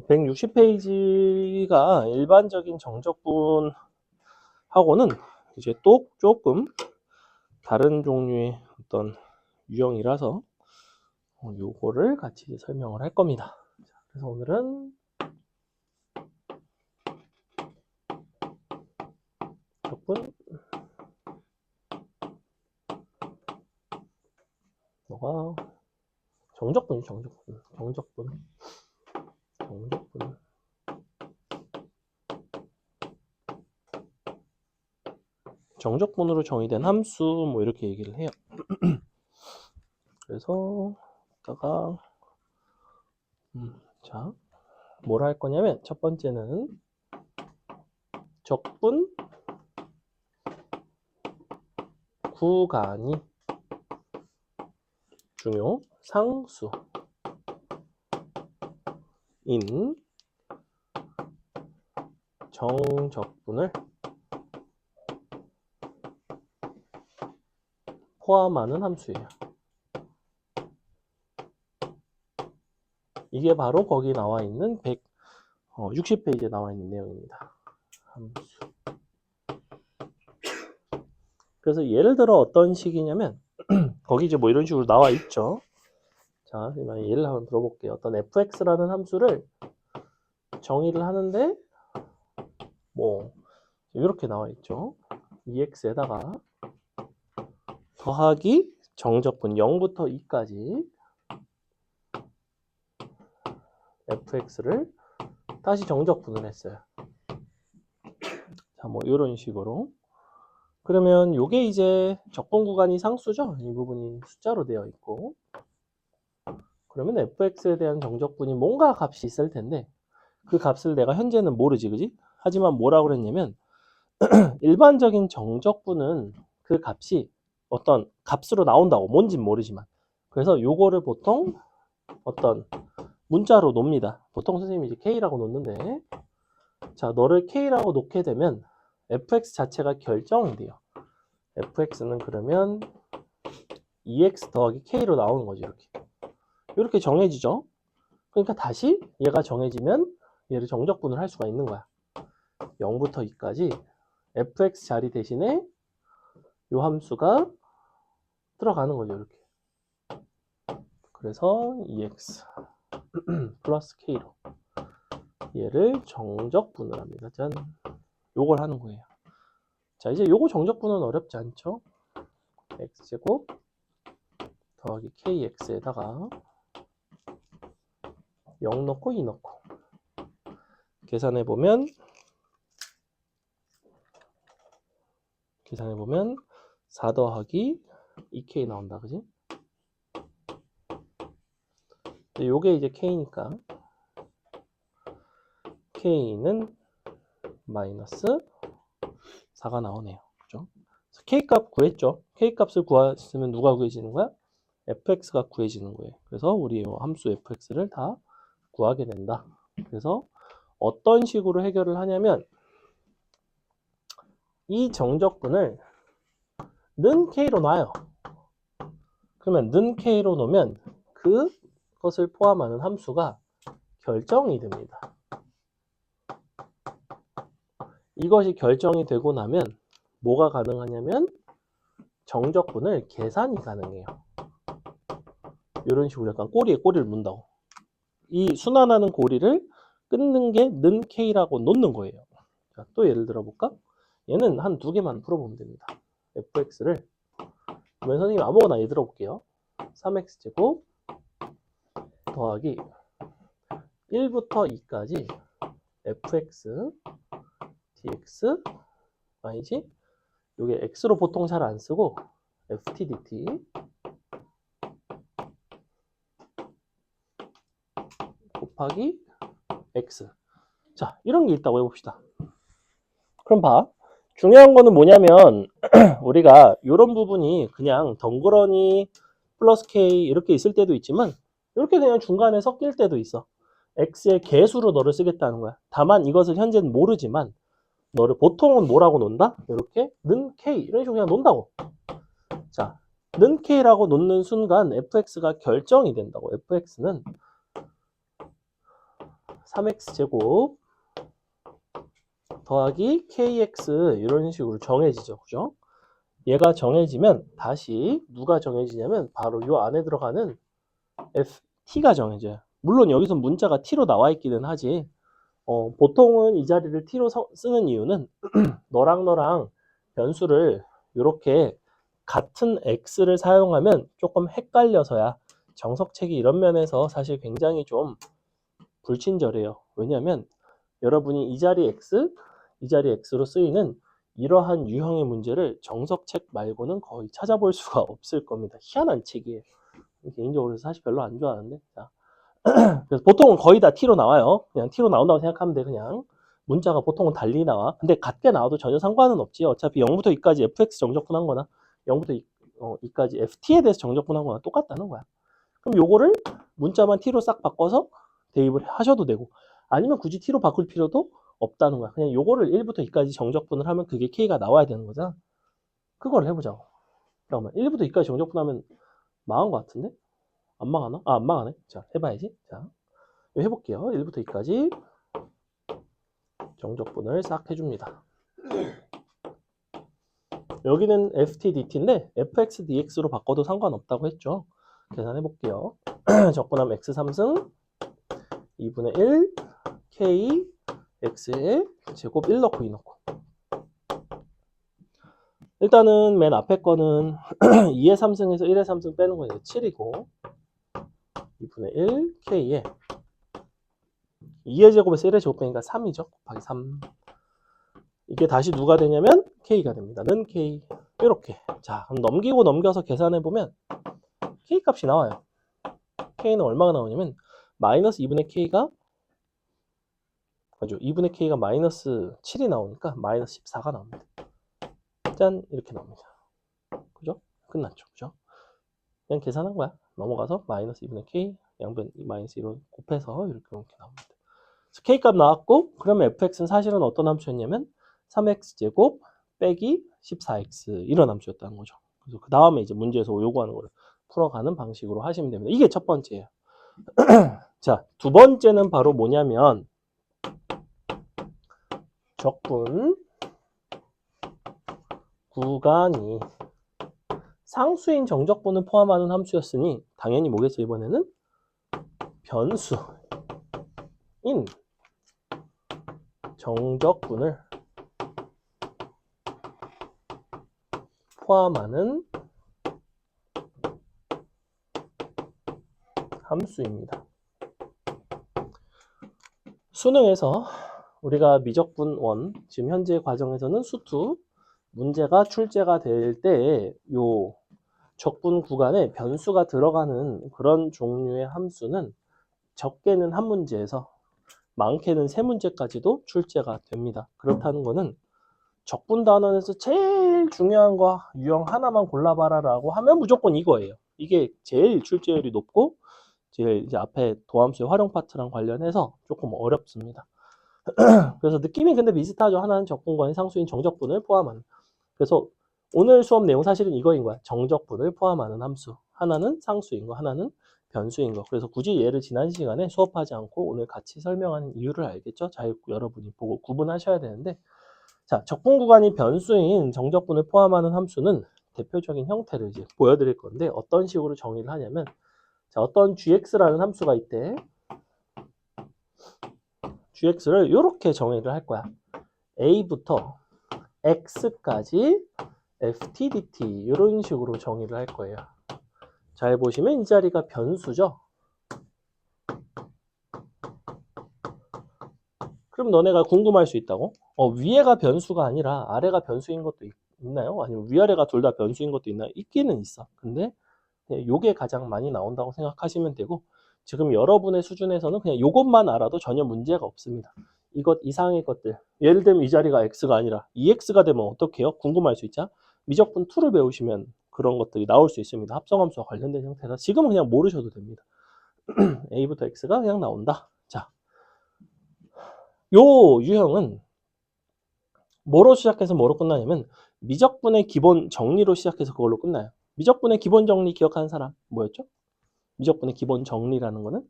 160페이지가 일반적인 정적분하고는 이제 또 조금 다른 종류의 어떤 유형이라서 요거를 같이 설명을 할 겁니다. 그래서 오늘은 정적분 뭐가 정적분이 정적분으로 정의된 함수 뭐 이렇게 얘기를 해요. 그래서 이따가 자, 뭘 할 거냐면 첫 번째는 적분 구간이 중요 상수인 정적분을 포함하는 함수예요. 이게 바로 거기 나와 있는 160페이지에 나와 있는 내용입니다. 함수. 그래서 예를 들어 어떤 식이냐면 거기 이제 뭐 이런 식으로 나와 있죠. 자, 예를 한번 들어볼게요. 어떤 fx라는 함수를 정의를 하는데 뭐 이렇게 나와 있죠. ex에다가 더하기 정적분 0부터 2까지 fx를 다시 정적분을 했어요. 자, 뭐 이런 식으로. 그러면 요게 이제 적분 구간이 상수죠. 이 부분이 숫자로 되어 있고. 그러면 fx에 대한 정적분이 뭔가 값이 있을 텐데 그 값을 내가 현재는 모르지, 그지? 하지만 뭐라고 그랬냐면 일반적인 정적분은 그 값이 어떤 값으로 나온다고, 뭔진 모르지만. 그래서 요거를 보통 어떤 문자로 놓습니다. 보통 선생님이 이제 K라고 놓는데, 자, 너를 K라고 놓게 되면 fx 자체가 결정이 돼요. fx는 그러면 2x 더하기 K로 나오는 거죠, 이렇게. 이렇게 정해지죠. 그러니까 다시 얘가 정해지면 얘를 정적분을 할 수가 있는 거야. 0부터 2까지 fx 자리 대신에 요 함수가 들어가는 거죠, 이렇게. 그래서 2x 플러스 k로 얘를 정적분을 합니다. 짠. 요걸 하는 거예요. 자, 이제 요거 정적분은 어렵지 않죠? x제곱 더하기 kx에다가 0 넣고 2 넣고 계산해보면 4 더하기 2k 나온다, 그지? 요게 이제 k니까 k는 마이너스 4가 나오네요. 그죠? k값 구했죠? k값을 구했으면 누가 구해지는 거야? fx가 구해지는 거예요. 그래서 우리 함수 fx를 다 구하게 된다. 그래서 어떤 식으로 해결을 하냐면 이 정적분을 는 k로 놔요. 그러면 는 k로 놓으면 그것을 포함하는 함수가 결정이 됩니다. 이것이 결정이 되고 나면 뭐가 가능하냐면 정적분을 계산이 가능해요. 이런 식으로 약간 꼬리에 꼬리를 문다고. 이 순환하는 고리를 끊는 게 는 k라고 놓는 거예요. 자, 또 예를 들어 볼까? 얘는 한 두 개만 풀어보면 됩니다. fx를 그러면 선생님 아무거나 예를 들어 볼게요. 3x제곱 더하기 1부터 2까지 fx dx y지? 요게 x로 보통 잘 안 쓰고 ft dt 곱하기 x. 자, 이런 게 있다고 해봅시다. 그럼 봐. 중요한 거는 뭐냐면 우리가 이런 부분이 그냥 덩그러니 플러스 k 이렇게 있을 때도 있지만 이렇게 그냥 중간에 섞일 때도 있어. x의 개수로 너를 쓰겠다는 거야. 다만 이것을 현재는 모르지만 너를 보통은 뭐라고 논다? 이렇게 는 k 이런 식으로 그냥 논다고. 자, 는 k라고 놓는 순간 fx가 결정이 된다고. fx는 3x제곱 더하기 kx 이런 식으로 정해지죠. 그죠? 얘가 정해지면 다시 누가 정해지냐면 바로 요 안에 들어가는 ft가 정해져요. 물론 여기서 문자가 t로 나와 있기는 하지. 보통은 이 자리를 t로 쓰는 이유는 너랑 변수를 이렇게 같은 x를 사용하면 조금 헷갈려서야. 정석책이 이런 면에서 사실 굉장히 좀 불친절해요. 왜냐하면 여러분이 이 자리 x, 이 자리 x로 쓰이는 이러한 유형의 문제를 정석책 말고는 거의 찾아볼 수가 없을 겁니다. 희한한 책이에요. 개인적으로 사실 별로 안 좋아하는데. 자. 그래서 보통은 거의 다 t로 나와요. 그냥 t로 나온다고 생각하면 돼. 그냥 문자가 보통은 달리 나와. 근데 같게 나와도 전혀 상관은 없지. 어차피 0부터 2까지 fx 정적분한 거나 0부터 2까지 ft에 대해서 정적분한 거나 똑같다는 거야. 그럼 요거를 문자만 t로 싹 바꿔서 대입을 하셔도 되고, 아니면 굳이 t로 바꿀 필요도 없다는 거야. 그냥 요거를 1부터 2까지 정적분을 하면 그게 k가 나와야 되는 거잖아. 그걸 해보자고. 잠깐만, 1부터 2까지 정적분하면 망한 것 같은데? 안 망하나? 아, 안 망하네. 자, 해봐야지. 자, 해볼게요. 1부터 2까지 정적분을 싹 해줍니다. 여기는 ftdt인데 fx dx로 바꿔도 상관없다고 했죠. 계산해볼게요. 적분하면 x 3승 2분의 1 k x의 제곱 1 넣고 2 넣고. 일단은 맨 앞에 거는 2의 3승에서 1의 3승 빼는 건 7이고 2분의 1 k에 2의 제곱에서 1의 제곱 빼니까 3이죠. 곱하기 3. 이게 다시 누가 되냐면 k가 됩니다. 는 k. 이렇게. 자, 그럼 넘기고 넘겨서 계산해보면 k 값이 나와요. k는 얼마가 나오냐면 마이너스 2분의 k가 맞죠? 2분의 k가 마이너스 7이 나오니까 마이너스 14가 나옵니다. 짠! 이렇게 나옵니다. 그죠? 끝났죠. 그죠? 그냥 계산한 거야. 넘어가서 마이너스 2분의 k 양변 마이너스 1로 곱해서 이렇게 나옵니다. 그래서 k 값 나왔고, 그러면 fx는 사실은 어떤 함수였냐면 3x제곱 빼기 14x 이런 함수였다는 거죠. 그래서 그 다음에 이제 문제에서 요구하는 거를 풀어가는 방식으로 하시면 됩니다. 이게 첫 번째예요. 자, 두 번째는 바로 뭐냐면 적분 구간이 상수인 정적분을 포함하는 함수였으니 당연히 뭐겠죠? 이번에는 변수인 정적분을 포함하는 함수입니다. 수능에서 우리가 미적분 1, 지금 현재 과정에서는 수투 문제가 출제가 될 때 요 적분 구간에 변수가 들어가는 그런 종류의 함수는 적게는 한 문제에서 많게는 세 문제까지도 출제가 됩니다. 그렇다는 거는 적분 단원에서 제일 중요한 거 유형 하나만 골라봐라 라고 하면 무조건 이거예요. 이게 제일 출제율이 높고 제일 이제 앞에 도함수의 활용 파트랑 관련해서 조금 어렵습니다. 그래서 느낌이 근데 비슷하죠. 하나는 적분과의 상수인 정적분을 포함하는. 그래서 오늘 수업 내용 사실은 이거인 거야. 정적분을 포함하는 함수. 하나는 상수인 거, 하나는 변수인 거. 그래서 굳이 얘를 지난 시간에 수업하지 않고 오늘 같이 설명하는 이유를 알겠죠? 잘 여러분이 보고 구분하셔야 되는데, 자, 적분 구간이 변수인 정적분을 포함하는 함수는 대표적인 형태를 이제 보여드릴 건데 어떤 식으로 정의를 하냐면, 자, 어떤 gx라는 함수가 있대. gx를 이렇게 정의를 할 거야. a부터 x까지 ftdt 이런 식으로 정의를 할 거예요. 잘 보시면 이 자리가 변수죠. 그럼 너네가 궁금할 수 있다고? 위에가 변수가 아니라 아래가 변수인 것도 있나요? 아니면 위아래가 둘 다 변수인 것도 있나요? 있기는 있어. 근데 요게 가장 많이 나온다고 생각하시면 되고, 지금 여러분의 수준에서는 그냥 요것만 알아도 전혀 문제가 없습니다. 이것 이상의 것들, 예를 들면 이 자리가 x가 아니라 2x가 되면 어떡해요? 궁금할 수 있죠? 미적분 2를 배우시면 그런 것들이 나올 수 있습니다. 합성함수와 관련된 형태라 지금은 그냥 모르셔도 됩니다. a부터 x가 그냥 나온다. 자, 요 유형은 뭐로 시작해서 뭐로 끝나냐면 미적분의 기본 정리로 시작해서 그걸로 끝나요. 미적분의 기본 정리 기억하는 사람 뭐였죠? 미적분의 기본 정리라는 거는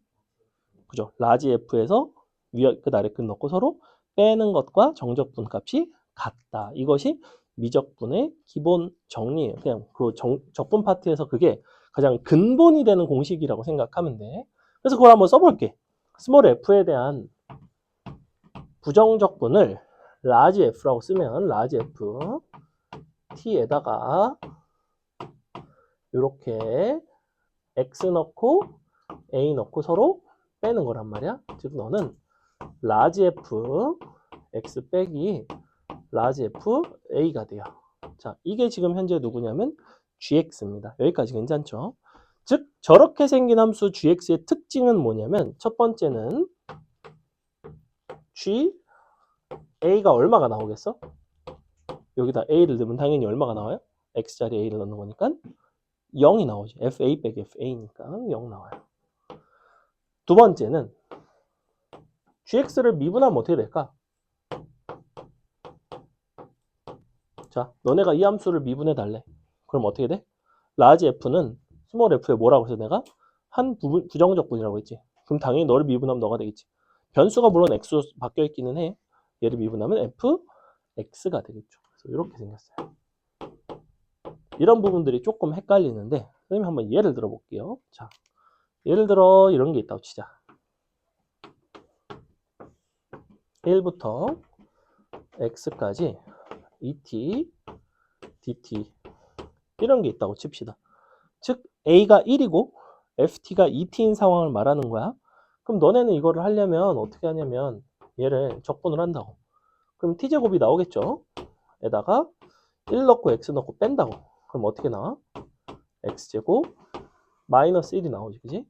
그죠? 라지 F에서 위에 끝 아래 끝 넣고 서로 빼는 것과 정적분 값이 같다. 이것이 미적분의 기본 정리예요. 그냥 그 적분 파트에서 그게 가장 근본이 되는 공식이라고 생각하면 돼. 그래서 그걸 한번 써볼게. 스몰 f에 대한 부정적분을 라지 f라고 쓰면 라지 f t에다가 이렇게 x 넣고 a 넣고 서로 빼는 거란 말이야. 즉 너는 라지 f x 빼기 라지 f a가 돼요. 자, 이게 지금 현재 누구냐면 gx입니다. 여기까지 괜찮죠? 즉 저렇게 생긴 함수 gx의 특징은 뭐냐면 첫 번째는 g a가 얼마가 나오겠어? 여기다 a를 넣으면 당연히 얼마가 나와요? x자리에 a를 넣는 거니까 0이 나오지. fa 빼기 fa니까 0 나와요. 두 번째는 gx를 미분하면 어떻게 될까? 자, 너네가 이 함수를 미분해 달래. 그럼 어떻게 돼? 라지 f는 스몰 f에 뭐라고 해서 내가 한 부정적분이라고 했지. 그럼 당연히 너를 미분하면 너가 되겠지. 변수가 물론 x로 바뀌어 있기는 해. 얘를 미분하면 fx가 되겠죠. 그래서 이렇게 생겼어요. 이런 부분들이 조금 헷갈리는데 선생님 한번 예를 들어 볼게요. 자, 예를 들어 이런 게 있다고 치자. 1부터 x까지 et, dt 이런 게 있다고 칩시다. 즉 a가 1이고 ft가 2t인 상황을 말하는 거야. 그럼 너네는 이거를 하려면 어떻게 하냐면 얘를 적분을 한다고. 그럼 t제곱이 나오겠죠. 에다가 1 넣고 x 넣고 뺀다고. 그럼 어떻게 나와? x제곱 마이너스 1이 나오지, 그지?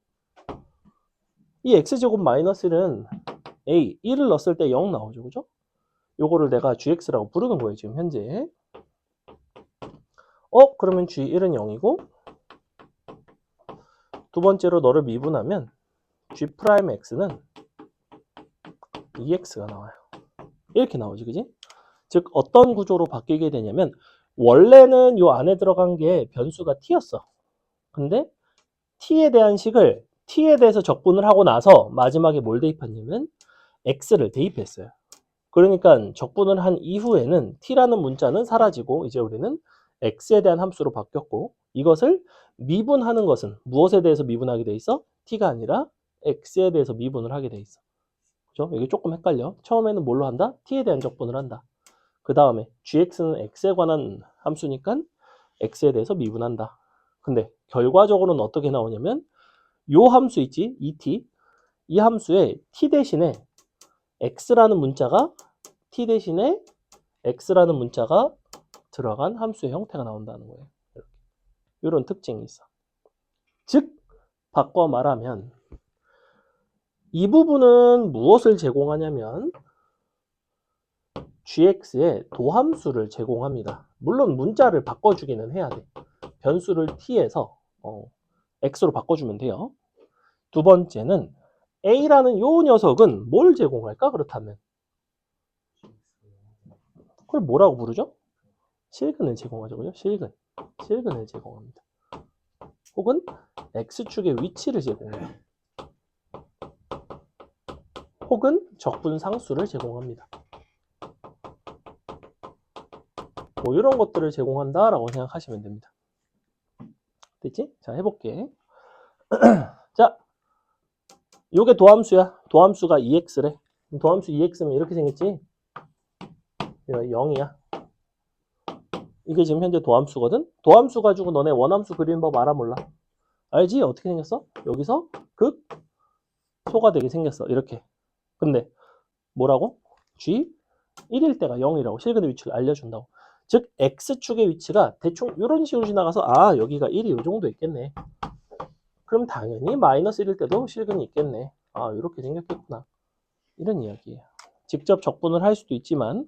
이 x제곱 마이너스 1은 a 1을 넣었을 때 0 나오죠, 그죠? 요거를 내가 gx라고 부르는 거예요, 지금 현재. 그러면 g1은 0이고 두 번째로 너를 미분하면 g'x는 2x가 나와요. 이렇게 나오지, 그지? 즉 어떤 구조로 바뀌게 되냐면 원래는 요 안에 들어간 게 변수가 t였어. 근데 t에 대한 식을 t에 대해서 적분을 하고 나서 마지막에 뭘 대입했냐면 x를 대입했어요. 그러니까 적분을 한 이후에는 t라는 문자는 사라지고 이제 우리는 x에 대한 함수로 바뀌었고 이것을 미분하는 것은 무엇에 대해서 미분하게 돼 있어? t가 아니라 x에 대해서 미분을 하게 돼 있어. 그죠? 이게 조금 헷갈려. 처음에는 뭘로 한다? t에 대한 적분을 한다. 그 다음에 gx는 x에 관한 함수니까 x에 대해서 미분한다. 근데 결과적으로는 어떻게 나오냐면 요 함수 있지? et 이 함수에 t 대신에 x라는 문자가 t 대신에 x라는 문자가 들어간 함수의 형태가 나온다는 거예요. 이렇게. 이런 특징이 있어. 즉 바꿔 말하면 이 부분은 무엇을 제공하냐면 gx의 도함수를 제공합니다. 물론 문자를 바꿔주기는 해야 돼. 변수를 t에서 x로 바꿔주면 돼요. 두 번째는 a라는 요 녀석은 뭘 제공할까? 그렇다면 그걸 뭐라고 부르죠? 실근을 제공하죠. 그죠? 실근을 제공합니다. 혹은 x축의 위치를 제공해요. 혹은 적분상수를 제공합니다. 뭐 이런 것들을 제공한다라고 생각하시면 됩니다. 됐지? 자, 해볼게. 자, 요게 도함수야. 도함수가 2x래. 도함수 2x면 이렇게 생겼지? 0이야. 이게 지금 현재 도함수거든? 도함수 가지고 너네 원함수 그리는 법 알아 몰라? 알지? 어떻게 생겼어? 여기서 극 소가 되게 생겼어. 이렇게. 근데 뭐라고? g 1일 때가 0이라고 실근의 위치를 알려준다고. 즉 x축의 위치가 대충 이런 식으로 지나가서 여기가 1이 이 정도 있겠네. 그럼 당연히 마이너스 1일 때도 실근이 있겠네. 이렇게 생겼겠구나. 이런 이야기예요. 직접 적분을 할 수도 있지만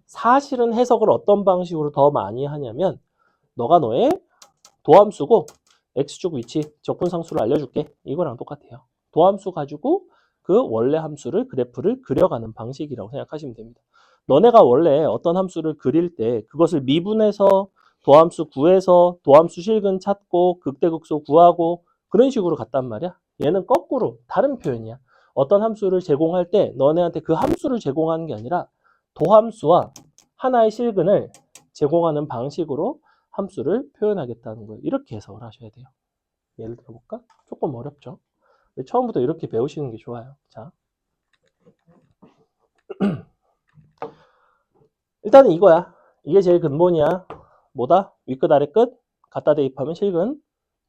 사실은 해석을 어떤 방식으로 더 많이 하냐면 너가 너의 도함수고 x축 위치 적분상수를 알려줄게. 이거랑 똑같아요. 도함수 가지고 그 원래 함수를 그래프를 그려가는 방식이라고 생각하시면 됩니다. 너네가 원래 어떤 함수를 그릴 때 그것을 미분해서 도함수 구해서 도함수 실근 찾고 극대극소 구하고 그런 식으로 갔단 말이야. 얘는 거꾸로 다른 표현이야. 어떤 함수를 제공할 때 너네한테 그 함수를 제공하는 게 아니라 도함수와 하나의 실근을 제공하는 방식으로 함수를 표현하겠다는 거예요. 이렇게 해석을 하셔야 돼요. 예를 들어볼까? 조금 어렵죠? 처음부터 이렇게 배우시는 게 좋아요. 자, 일단은 이거야. 이게 제일 근본이야. 뭐다? 윗끝 아래끝 갖다 대입하면 실근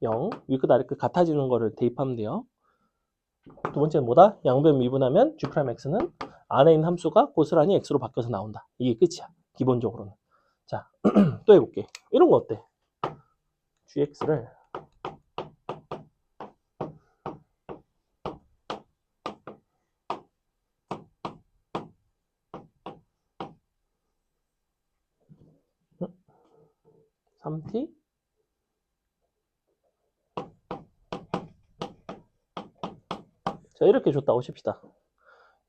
0, 윗끝 아래끝 같아지는 거를 대입하면 돼요. 두 번째는 뭐다? 양변 미분하면 G'X는 안에 있는 함수가 고스란히 X로 바뀌어서 나온다. 이게 끝이야. 기본적으로는. 자, 또 해볼게. 이런 거 어때? Gx를 3t 자, 이렇게 줬다고 칩시다.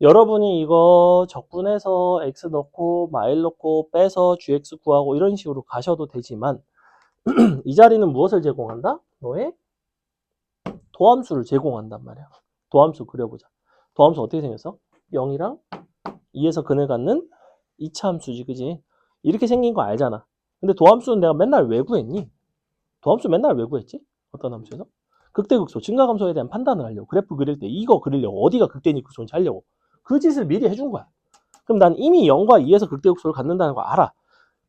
여러분이 이거 적분해서 x 넣고 마일 넣고 빼서 gx 구하고 이런 식으로 가셔도 되지만 이 자리는 무엇을 제공한다? 너의 도함수를 제공한단 말이야. 도함수 그려보자. 도함수 어떻게 생겼어? 0이랑 2에서 근을 갖는 2차 함수지, 그지? 이렇게 생긴 거 알잖아. 근데 도함수는 내가 맨날 왜 구했니? 도함수 맨날 왜 구했지? 어떤 함수에서? 극대극소, 증가감소에 대한 판단을 하려고. 그래프 그릴 때 이거 그리려고. 어디가 극대니 극소인지 하려고. 그 짓을 미리 해준 거야. 그럼 난 이미 0과 2에서 극대극소를 갖는다는 거 알아.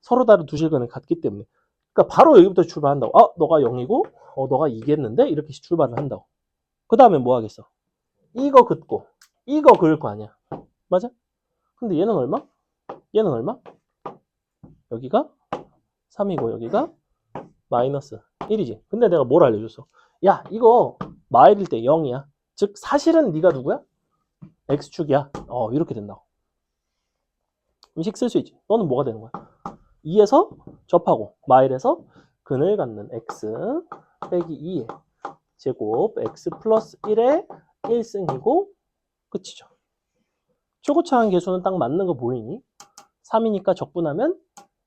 서로 다른 두 실근을 갖기 때문에. 그러니까 바로 여기부터 출발한다고. 아, 너가 0이고, 너가 2겠는데? 이렇게 출발을 한다고. 그 다음에 뭐 하겠어? 이거 긋고, 이거 그을 거 아니야. 맞아? 근데 얘는 얼마? 얘는 얼마? 여기가 3이고, 여기가 마이너스 1이지. 근데 내가 뭘 알려줬어? 야, 이거 마일일 때 0이야. 즉, 사실은 네가 누구야? X축이야. 이렇게 된다고. 음식 쓸 수 있지. 너는 뭐가 되는 거야? 2에서 접하고 마일에서 근을 갖는 x 빼기 2의 제곱 x 플러스 1의 1승이고 끝이죠. 초고차한 계수는 딱 맞는 거 보이니? 3이니까 적분하면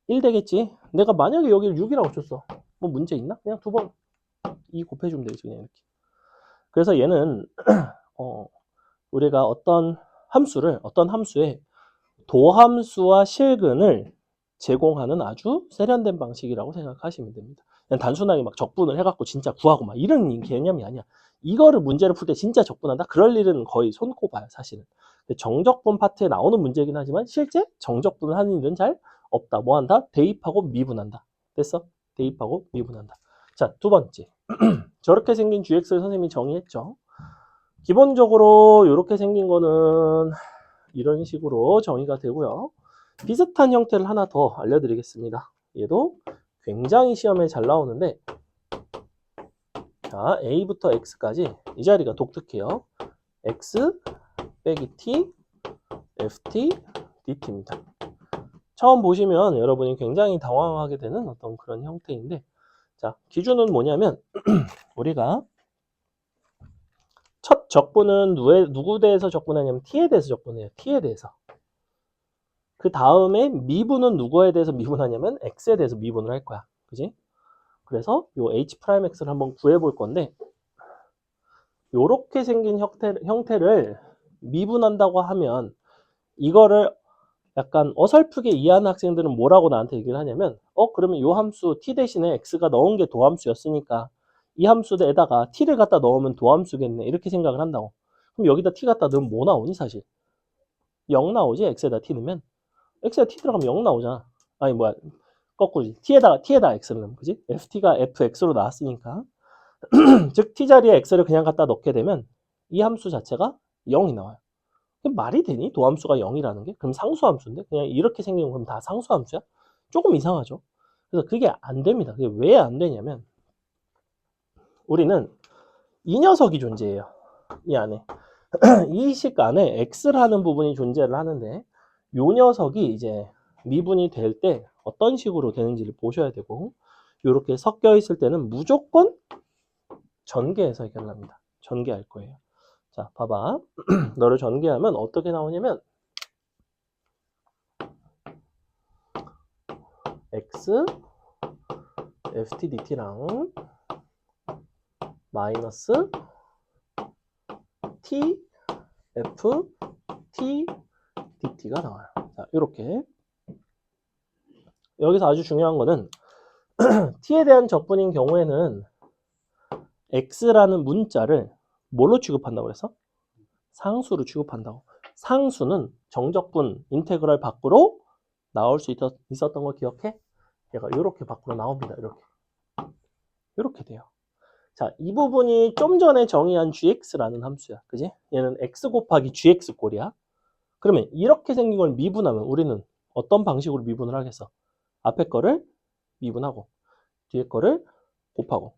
1 되겠지. 내가 만약에 여기를 6이라고 줬어. 뭐 문제 있나? 그냥 두 번 2 곱해주면 되지 그냥 이렇게. 그래서 얘는 우리가 어떤 함수의 도함수와 실근을 제공하는 아주 세련된 방식이라고 생각하시면 됩니다. 그냥 단순하게 막 적분을 해갖고 진짜 구하고 막 이런 개념이 아니야. 이거를 문제를 풀 때 진짜 적분한다? 그럴 일은 거의 손꼽아요, 사실은. 정적분 파트에 나오는 문제긴 하지만 실제 정적분을 하는 일은 잘 없다. 뭐 한다? 대입하고 미분한다. 됐어? 대입하고 미분한다. 자, 두 번째. 저렇게 생긴 GX를 선생님이 정의했죠. 기본적으로 이렇게 생긴 거는 이런 식으로 정의가 되고요. 비슷한 형태를 하나 더 알려드리겠습니다. 얘도 굉장히 시험에 잘 나오는데 자, A부터 X까지 이 자리가 독특해요. X 빼기 T, FT, DT입니다. 처음 보시면 여러분이 굉장히 당황하게 되는 어떤 그런 형태인데 자, 기준은 뭐냐면 우리가 첫 적분은 누구 대해서 적분하냐면 T에 대해서 적분해요. T에 대해서. 그 다음에 미분은 누구에 대해서 미분하냐면 X에 대해서 미분을 할 거야. 그지? 그래서 요 H'X를 한번 구해 볼 건데 요렇게 생긴 형태를 미분한다고 하면 이거를 약간 어설프게 이해하는 학생들은 뭐라고 나한테 얘기를 하냐면 그러면 요 함수 t 대신에 x가 넣은 게 도함수였으니까 이 함수에다가 t를 갖다 넣으면 도함수겠네 이렇게 생각을 한다고. 그럼 여기다 t 갖다 넣으면 뭐 나오니 사실? 0 나오지. x에다 t 넣으면 x에다 t 들어가면 0 나오잖아. 아니 뭐야 거꾸로지. t에다가 x를 넣으면 그지? ft가 fx로 나왔으니까 즉 t 자리에 x를 그냥 갖다 넣게 되면 이 함수 자체가 0이 나와요. 말이 되니? 도함수가 0이라는 게? 그럼 상수함수인데? 그냥 이렇게 생긴 건 다 상수함수야? 조금 이상하죠? 그래서 그게 안 됩니다. 그게 왜 안 되냐면 우리는 이 녀석이 존재해요. 이 안에. 이 식 안에 x라는 부분이 존재를 하는데 요 녀석이 이제 미분이 될 때 어떤 식으로 되는지를 보셔야 되고 이렇게 섞여 있을 때는 무조건 전개해서 해결합니다. 전개할 거예요. 자, 봐봐. 너를 전개하면 어떻게 나오냐면 x ftdt랑 마이너스 t f t dt가 나와요. 자, 이렇게 여기서 아주 중요한 거는 t에 대한 적분인 경우에는 x라는 문자를 뭘로 취급한다고 그랬어? 상수로 취급한다고. 상수는 정적분 인테그럴 밖으로 나올 수 있었던 거 기억해? 얘가 이렇게 밖으로 나옵니다. 이렇게 돼요. 자, 이 부분이 좀 전에 정의한 gx라는 함수야. 그지? 얘는 x 곱하기 gx 꼴이야. 그러면 이렇게 생긴 걸 미분하면 우리는 어떤 방식으로 미분을 하겠어? 앞에 거를 미분하고 뒤에 거를 곱하고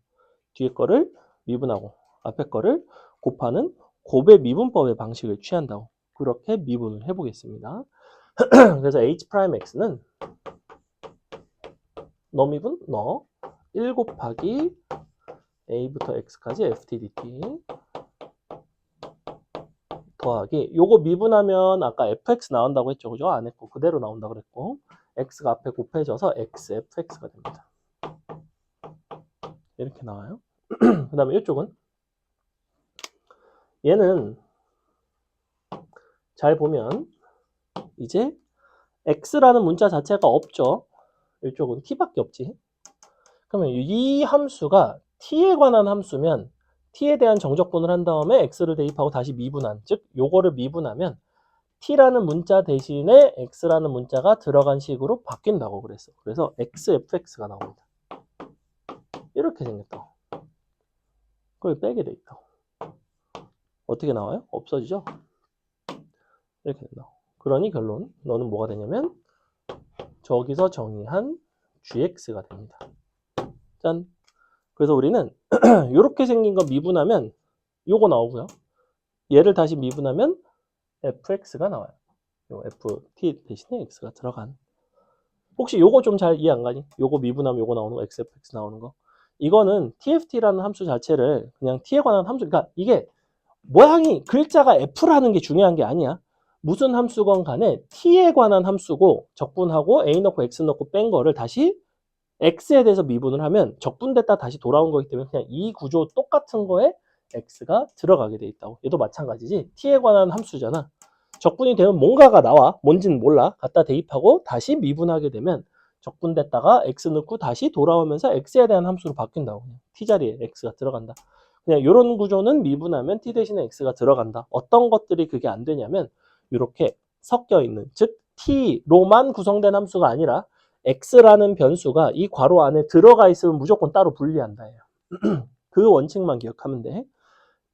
뒤에 거를 미분하고 앞에 거를 곱하는 곱의 미분법의 방식을 취한다고. 그렇게 미분을 해보겠습니다. 그래서 h'x는 너 미분? 너 1 곱하기 a부터 x까지 ftdt 더하기 요거 미분하면 아까 fx 나온다고 했죠. 그죠? 안 했고 그대로 나온다고 그랬고 x가 앞에 곱해져서 xfx가 됩니다. 이렇게 나와요. 그 다음에 이쪽은 얘는 잘 보면 이제 x라는 문자 자체가 없죠. 이쪽은 t밖에 없지. 그러면 이 함수가 t에 관한 함수면 t에 대한 정적분을 한 다음에 x를 대입하고 다시 미분한, 즉 요거를 미분하면 t라는 문자 대신에 x라는 문자가 들어간 식으로 바뀐다고 그랬어. 그래서 xfx가 나옵니다. 이렇게 생겼다고. 그걸 빼게 돼 있다고. 어떻게 나와요? 없어지죠? 이렇게 된다고. 그러니 결론, 너는 뭐가 되냐면 저기서 정의한 gx가 됩니다. 짠. 그래서 우리는 이렇게 생긴 거 미분하면 요거 나오고요. 얘를 다시 미분하면 fx가 나와요. 요 ft 대신에 x가 들어간. 혹시 요거 좀 잘 이해 안 가니? 요거 미분하면 요거 나오는 거, xfx 나오는 거. 이거는 tft라는 함수 자체를 그냥 t에 관한 함수, 그러니까 이게 모양이 글자가 f라는 게 중요한 게 아니야. 무슨 함수건 간에 t에 관한 함수고 적분하고 a 넣고 x 넣고 뺀 거를 다시 x에 대해서 미분을 하면 적분됐다 다시 돌아온 거기 때문에 그냥 이 구조 똑같은 거에 x가 들어가게 돼 있다고. 얘도 마찬가지지. t에 관한 함수잖아. 적분이 되면 뭔가가 나와. 뭔지는 몰라. 갖다 대입하고 다시 미분하게 되면 적분됐다가 x 넣고 다시 돌아오면서 x에 대한 함수로 바뀐다고. t 자리에 x가 들어간다. 그냥 이런 구조는 미분하면 t 대신에 x가 들어간다. 어떤 것들이 그게 안 되냐면 이렇게 섞여 있는, 즉 t로만 구성된 함수가 아니라 x라는 변수가 이 괄호 안에 들어가 있으면 무조건 따로 분리한다 해요. 그 원칙만 기억하면 돼.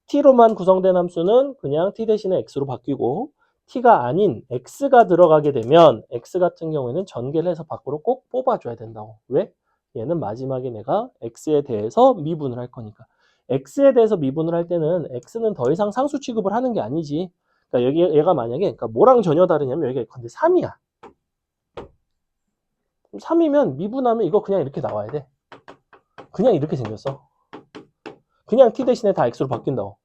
t로만 구성된 함수는 그냥 t 대신에 x로 바뀌고 t가 아닌 x가 들어가게 되면 x 같은 경우에는 전개를 해서 밖으로 꼭 뽑아줘야 된다고. 왜? 얘는 마지막에 내가 x에 대해서 미분을 할 거니까. x에 대해서 미분을 할 때는 x는 더 이상 상수 취급을 하는 게 아니지. 그러니까 여기 얘가 만약에 그러니까 뭐랑 전혀 다르냐면 여기가 근데 3이야. 3이면 미분하면 이거 그냥 이렇게 나와야 돼. 그냥 이렇게 생겼어. 그냥 t 대신에 다 x로 바뀐다고.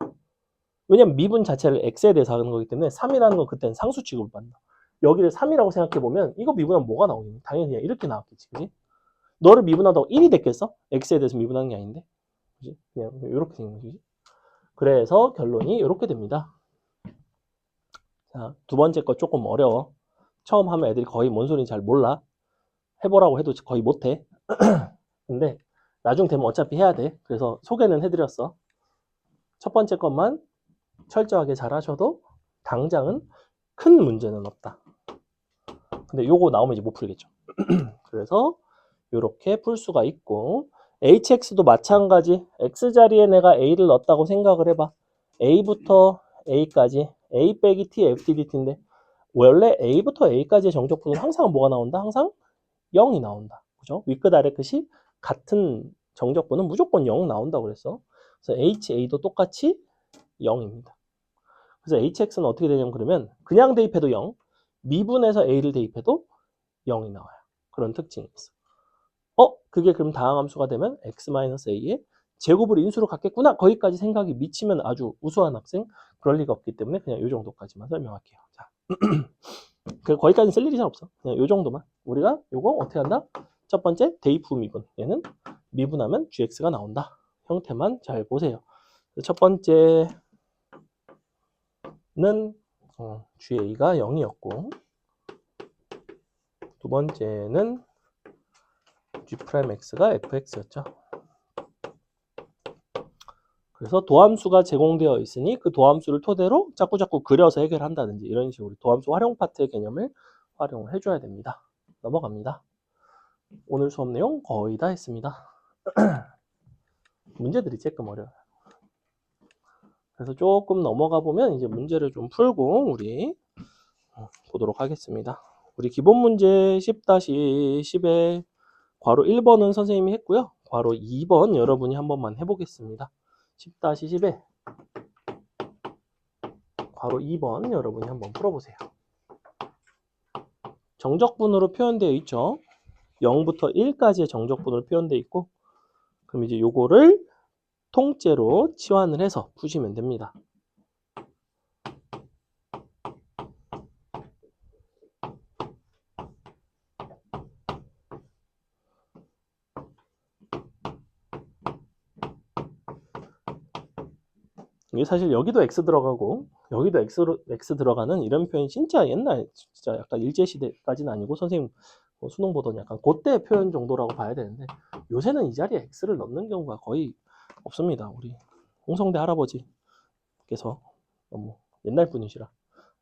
왜냐면 미분 자체를 x에 대해서 하는 거기 때문에 3이라는 건 그때는 상수 취급을 받는다. 여기를 3이라고 생각해보면 이거 미분하면 뭐가 나오겠니? 당연히 그냥 이렇게 나왔겠지. 그지? 너를 미분하다고 1이 됐겠어? x에 대해서 미분하는 게 아닌데. 그지? 그냥 이렇게 생긴 거지. 그래서 결론이 이렇게 됩니다. 자, 두 번째 거 조금 어려워. 처음 하면 애들이 거의 뭔 소리인지 잘 몰라. 해보라고 해도 거의 못해. 근데 나중 되면 어차피 해야 돼. 그래서 소개는 해드렸어. 첫 번째 것만 철저하게 잘 하셔도 당장은 큰 문제는 없다. 근데 요거 나오면 이제 못 풀겠죠. 그래서 이렇게 풀 수가 있고 hx도 마찬가지. x자리에 내가 a를 넣었다고 생각을 해봐. a부터 a까지 a 빼기 t ftdt인데 원래 a부터 a까지의 정적분은 항상 뭐가 나온다? 항상 0이 나온다. 그죠? 윗끝 아래끝이 같은 정적분은 무조건 0 나온다고 그랬어. 그래서 ha도 똑같이 0입니다. 그래서 hx는 어떻게 되냐면 그러면 그냥 대입해도 0, 미분해서 a를 대입해도 0이 나와요. 그런 특징이 있어. 그게 그럼 다항함수가 되면 x-a의 제곱을 인수로 갖겠구나. 거기까지 생각이 미치면 아주 우수한 학생 그럴 리가 없기 때문에 그냥 이 정도까지만 설명할게요. 자, 거기까지는 쓸 일이 잘 없어. 그냥 이 정도만. 우리가 이거 어떻게 한다? 첫 번째 대입 후 미분. 얘는 미분하면 gx가 나온다. 형태만 잘 보세요. 첫 번째 GA가 0이었고, 두 번째는 G'X가 fx였죠. 그래서 도함수가 제공되어 있으니 그 도함수를 토대로 자꾸자꾸 그려서 해결한다든지 이런 식으로 도함수 활용 파트의 개념을 활용을 해줘야 됩니다. 넘어갑니다. 오늘 수업 내용 거의 다 했습니다. 문제들이 조금 어려워요. 그래서 조금 넘어가 보면 이제 문제를 좀 풀고 우리 보도록 하겠습니다. 우리 기본 문제 10-10의 괄호 1번은 선생님이 했고요. 괄호 2번 여러분이 한 번만 해보겠습니다. 10-10에 괄호 2번 여러분이 한번 풀어보세요. 정적분으로 표현되어 있죠. 0부터 1까지의 정적분으로 표현되어 있고, 그럼 이제 요거를 통째로 치환을 해서 푸시면 됩니다. 이게 사실 여기도 X 들어가고 여기도 X 들어가는 이런 표현이 진짜 옛날, 진짜 약간 일제시대까지는 아니고 선생님 수능 보던 약간 그때 표현 정도라고 봐야 되는데, 요새는 이 자리에 X를 넣는 경우가 거의 없습니다. 우리 홍성대 할아버지께서 너무 옛날 분이시라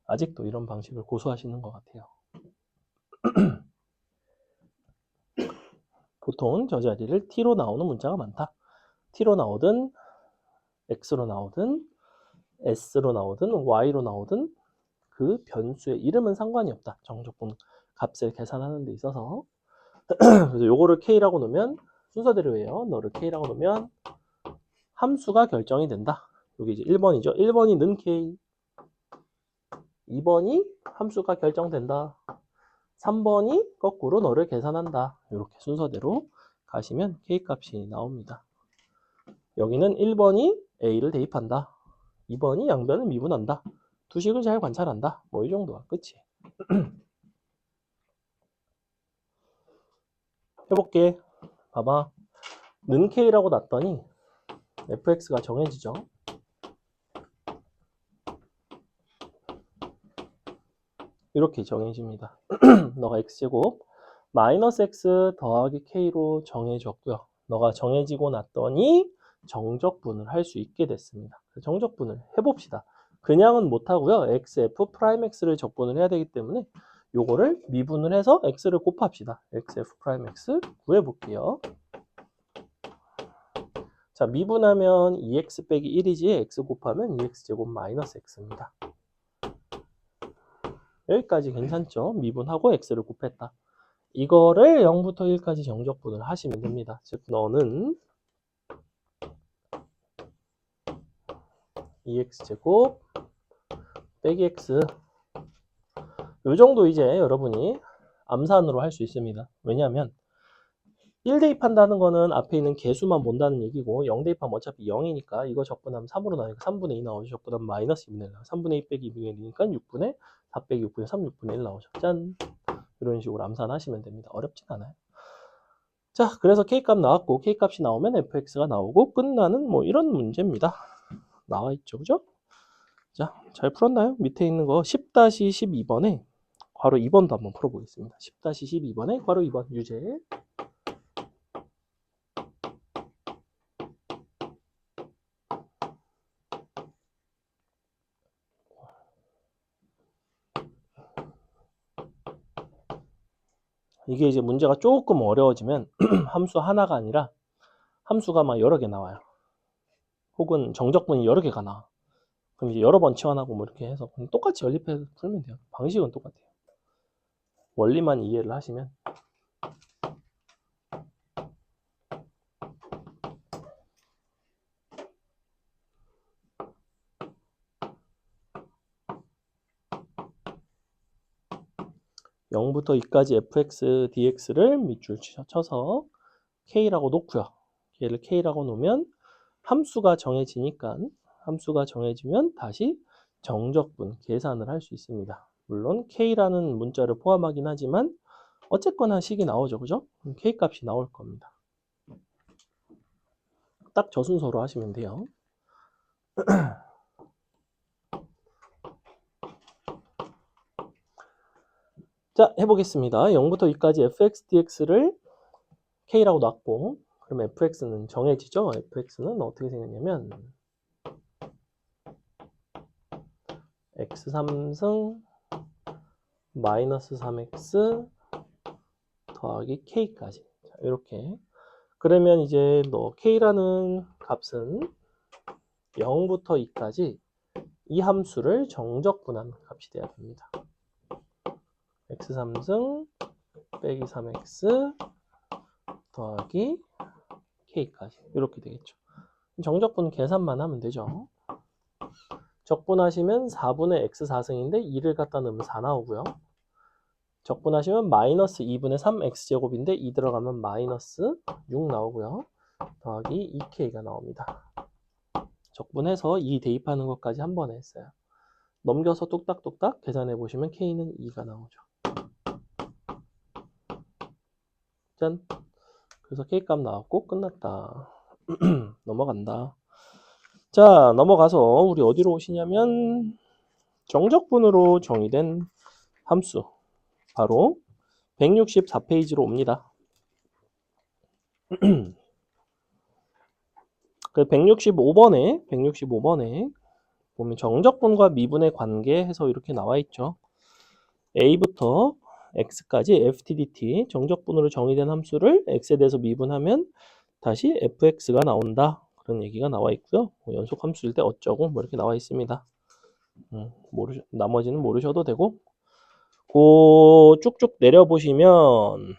아직도 이런 방식을 고수하시는 것 같아요. 보통 저 자리를 T로 나오는 문자가 많다. T로 나오든 X로 나오든 S로 나오든 Y로 나오든 그 변수의 이름은 상관이 없다. 정적분 값을 계산하는 데 있어서. 그래서 요거를 K라고 놓으면 순서대로 해요. 너를 K라고 놓으면 함수가 결정이 된다. 여기 이제 1번이죠. 1번이 는 K, 2번이 함수가 결정된다, 3번이 거꾸로 너를 계산한다. 이렇게 순서대로 가시면 K 값이 나옵니다. 여기는 1번이 A를 대입한다, 2번이 양변을 미분한다, 두 식을 잘 관찰한다. 뭐 이 정도가 끝이. 해볼게. 봐봐. 는 K라고 놨더니 fx가 정해지죠. 이렇게 정해집니다. 너가 x제곱 마이너스 x 더하기 k로 정해졌고요. 너가 정해지고 났더니 정적분을 할 수 있게 됐습니다. 정적분을 해봅시다. 그냥은 못하고요. xf 프라임 x를 적분을 해야 되기 때문에 요거를 미분을 해서 x를 곱합시다. xf 프라임 x 구해볼게요. 자, 미분하면 2x 빼기 1이지 x 곱하면 2x제곱 마이너스 x입니다. 여기까지 괜찮죠? 미분하고 x를 곱했다. 이거를 0부터 1까지 정적분을 하시면 됩니다. 즉 너는 2x제곱 빼기 x, 요 정도 이제 여러분이 암산으로 할 수 있습니다. 왜냐하면 1 대입한다는 거는 앞에 있는 개수만 본다는 얘기고 0 대입하면 어차피 0이니까 이거 적분하면 3으로 나오니까 3분의 2 나오죠. 적분하면 마이너스 2분의 1 나와요. 3분의 2 빼기 2분의 1이니까 6분의 4 빼기 6분의 3, 6분의 1 나오죠. 짠! 이런 식으로 암산하시면 됩니다. 어렵진 않아요. 자, 그래서 K값 나왔고 K값이 나오면 fx가 나오고 끝나는 뭐 이런 문제입니다. 나와 있죠. 그죠? 자, 잘 풀었나요? 밑에 있는 거 10-12번에 괄호 2번도 한번 풀어보겠습니다. 10-12번에 괄호 2번 유제. 이게 이제 문제가 조금 어려워지면 함수 하나가 아니라 함수가 막 여러 개 나와요. 혹은 정적분이 여러 개가 나와. 그럼 이제 여러 번 치환하고 뭐 이렇게 해서 똑같이 연립해서 풀면 돼요. 방식은 똑같아요. 원리만 이해를 하시면. 0부터 2까지 fx, dx를 밑줄 쳐서 k라고 놓고요. 얘를 k라고 놓으면 함수가 정해지니까 함수가 정해지면 다시 정적분 계산을 할 수 있습니다. 물론 k라는 문자를 포함하긴 하지만 어쨌거나 식이 나오죠. 그죠? k 값이 나올 겁니다. 딱 저 순서로 하시면 돼요. 자, 해보겠습니다. 0부터 2까지 fx, dx를 k라고 놨고, 그럼 fx는 정해지죠? fx는 어떻게 생겼냐면 x3승 마이너스 3x 더하기 k까지. 자, 이렇게. 그러면 이제 너 k라는 값은 0부터 2까지 이 함수를 정적분한 값이 돼야 됩니다. x3승 빼기 3x 더하기 k까지 이렇게 되겠죠. 정적분 계산만 하면 되죠. 적분하시면 4분의 x4승인데 2를 갖다 넣으면 4 나오고요. 적분하시면 마이너스 2분의 3x제곱인데 2 들어가면 마이너스 6 나오고요. 더하기 2k가 나옵니다. 적분해서 2 대입하는 것까지 한 번에 했어요. 넘겨서 뚝딱뚝딱 계산해 보시면 k는 2가 나오죠. 짠! 그래서 k값 나왔고 끝났다. 넘어간다. 자, 넘어가서 우리 어디로 오시냐면 정적분으로 정의된 함수 바로 164페이지로 옵니다. 그 165번에 보면 정적분과 미분의 관계 해서 이렇게 나와 있죠. a부터 x까지 ftdt 정적분으로 정의된 함수를 x에 대해서 미분하면 다시 fx가 나온다. 그런 얘기가 나와 있고요. 연속 함수일 때 어쩌고 뭐 이렇게 나와 있습니다. 나머지는 모르셔도 되고 쭉쭉 내려보시면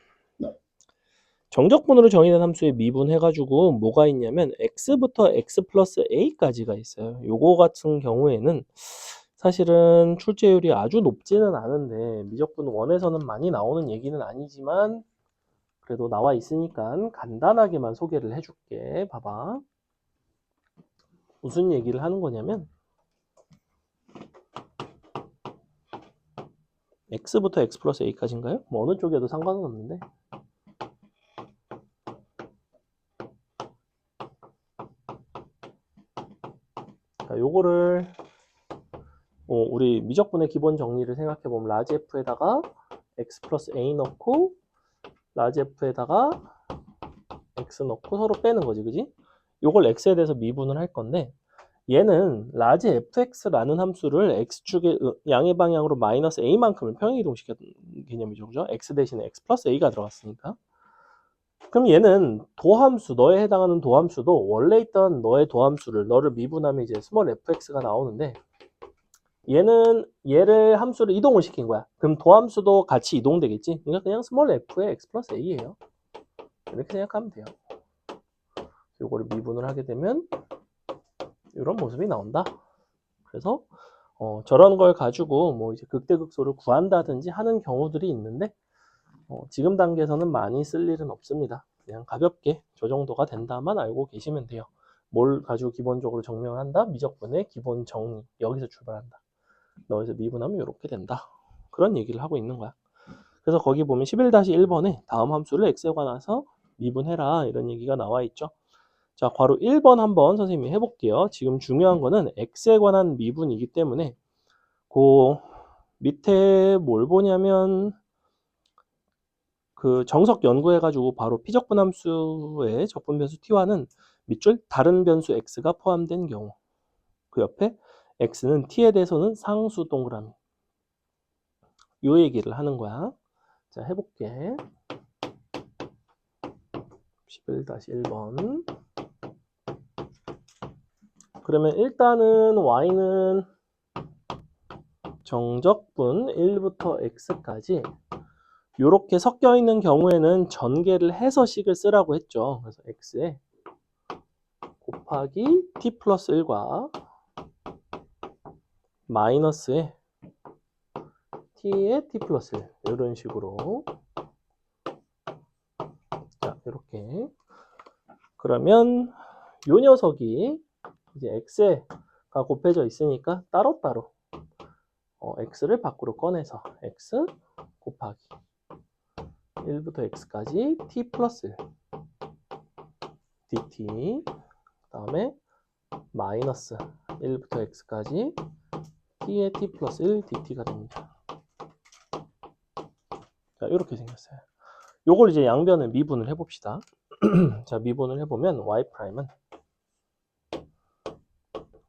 정적분으로 정의된 함수에 미분해가지고 뭐가 있냐면 x부터 x 플러스 a까지가 있어요. 요거 같은 경우에는 사실은 출제율이 아주 높지는 않은데 미적분 1에서는 많이 나오는 얘기는 아니지만 그래도 나와 있으니까 간단하게만 소개를 해줄게. 봐봐. 무슨 얘기를 하는 거냐면 x부터 x 플러스 a까지인가요? 뭐 어느 쪽에도 상관은 없는데 자, 요거를 우리 미적분의 기본 정리를 생각해보면 라지 f에다가 x 플러스 a 넣고 라지 f에다가 x 넣고 서로 빼는 거지, 그지? 요걸 x에 대해서 미분을 할 건데 얘는 라지 fx라는 함수를 x축의 양의 방향으로 마이너스 a만큼을 평행이동시켰던 개념이죠, 그죠? x 대신에 x 플러스 a가 들어갔으니까. 그럼 얘는 도함수, 너에 해당하는 도함수도 원래 있던 너의 도함수를 너를 미분하면 이제 스몰 fx가 나오는데 얘는 얘를 함수를 이동을 시킨 거야. 그럼 도함수도 같이 이동되겠지? 그러니까 그냥 스몰 f의 x 플러스 a예요. 이렇게 생각하면 돼요. 요거를 미분을 하게 되면 이런 모습이 나온다. 그래서 저런 걸 가지고 뭐 이제 극대극소를 구한다든지 하는 경우들이 있는데 지금 단계에서는 많이 쓸 일은 없습니다. 그냥 가볍게 저 정도가 된다만 알고 계시면 돼요. 뭘 가지고 기본적으로 증명한다? 미적분의 기본 정리. 여기서 출발한다. 여기서 미분하면 이렇게 된다. 그런 얘기를 하고 있는 거야. 그래서 거기 보면 11-1번에 다음 함수를 x에 관해서 미분해라 이런 얘기가 나와 있죠. 자, 괄호 1번 한번 선생님이 해볼게요. 지금 중요한 거는 x에 관한 미분이기 때문에 그 밑에 뭘 보냐면 그 정석 연구해가지고 바로 피적분 함수의 적분 변수 t와는 밑줄 다른 변수 x가 포함된 경우 그 옆에 x는 t에 대해서는 상수 동그라미 요 얘기를 하는 거야. 자, 해볼게. 11-1번 그러면 일단은 y는 정적분 1부터 x까지 이렇게 섞여 있는 경우에는 전개를 해서 식을 쓰라고 했죠. 그래서 x에 곱하기 t 플러스 1과 마이너스에 t에 t 플러스 1 이런 식으로 자 이렇게 그러면 요 녀석이 이제 x가 곱해져 있으니까 따로따로 x를 밖으로 꺼내서 x 곱하기 1부터 x까지 t 플러스 1 dt 그 다음에 마이너스 1부터 x까지 t의 t 플러스 1 dt가 됩니다. 이렇게 생겼어요. 요걸 이제 양변을 미분을 해봅시다. 자, 미분을 해보면 y'은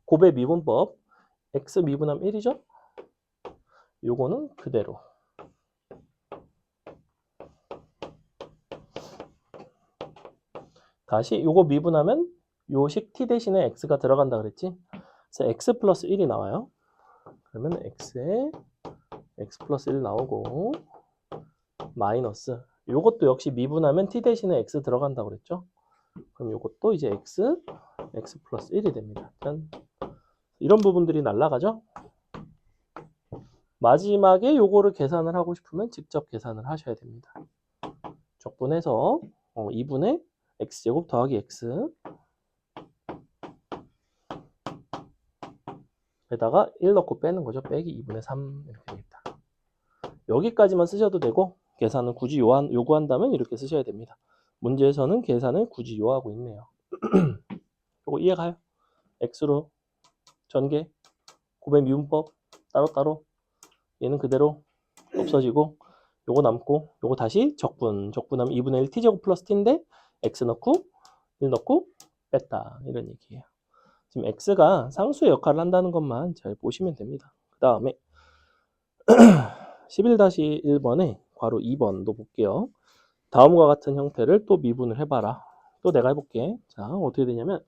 곱의 미분법 x 미분하면 1이죠? 요거는 그대로. 다시 요거 미분하면 요식 t 대신에 x가 들어간다 그랬지? 그래서 x 플러스 1이 나와요. 그러면 x에 x 플러스 1 나오고 마이너스 요것도 역시 미분하면 t 대신에 x 들어간다 그랬죠? 그럼 요것도 이제 x 플러스 1이 됩니다. 짠. 이런 부분들이 날라가죠? 마지막에 요거를 계산을 하고 싶으면 직접 계산을 하셔야 됩니다. 적분해서 2분의 x제곱 더하기 x 에다가 1 넣고 빼는 거죠. 빼기 2분의 3 이렇게 됩니다. 여기까지만 쓰셔도 되고 계산을 굳이 요구한다면 이렇게 쓰셔야 됩니다. 문제에서는 계산을 굳이 요하고 있네요. 요거 이해가요? x로 전개, 곱의 미분법 따로따로 얘는 그대로 없어지고 요거 남고 요거 다시 적분하면 2분의 1 t제곱 플러스 t인데 x 넣고 1 넣고 뺐다 이런 얘기예요. 지금 x가 상수의 역할을 한다는 것만 잘 보시면 됩니다. 그 다음에 11-1번에 괄호 2번도 볼게요. 다음과 같은 형태를 또 미분을 해봐라. 또 내가 해볼게. 자, 어떻게 되냐면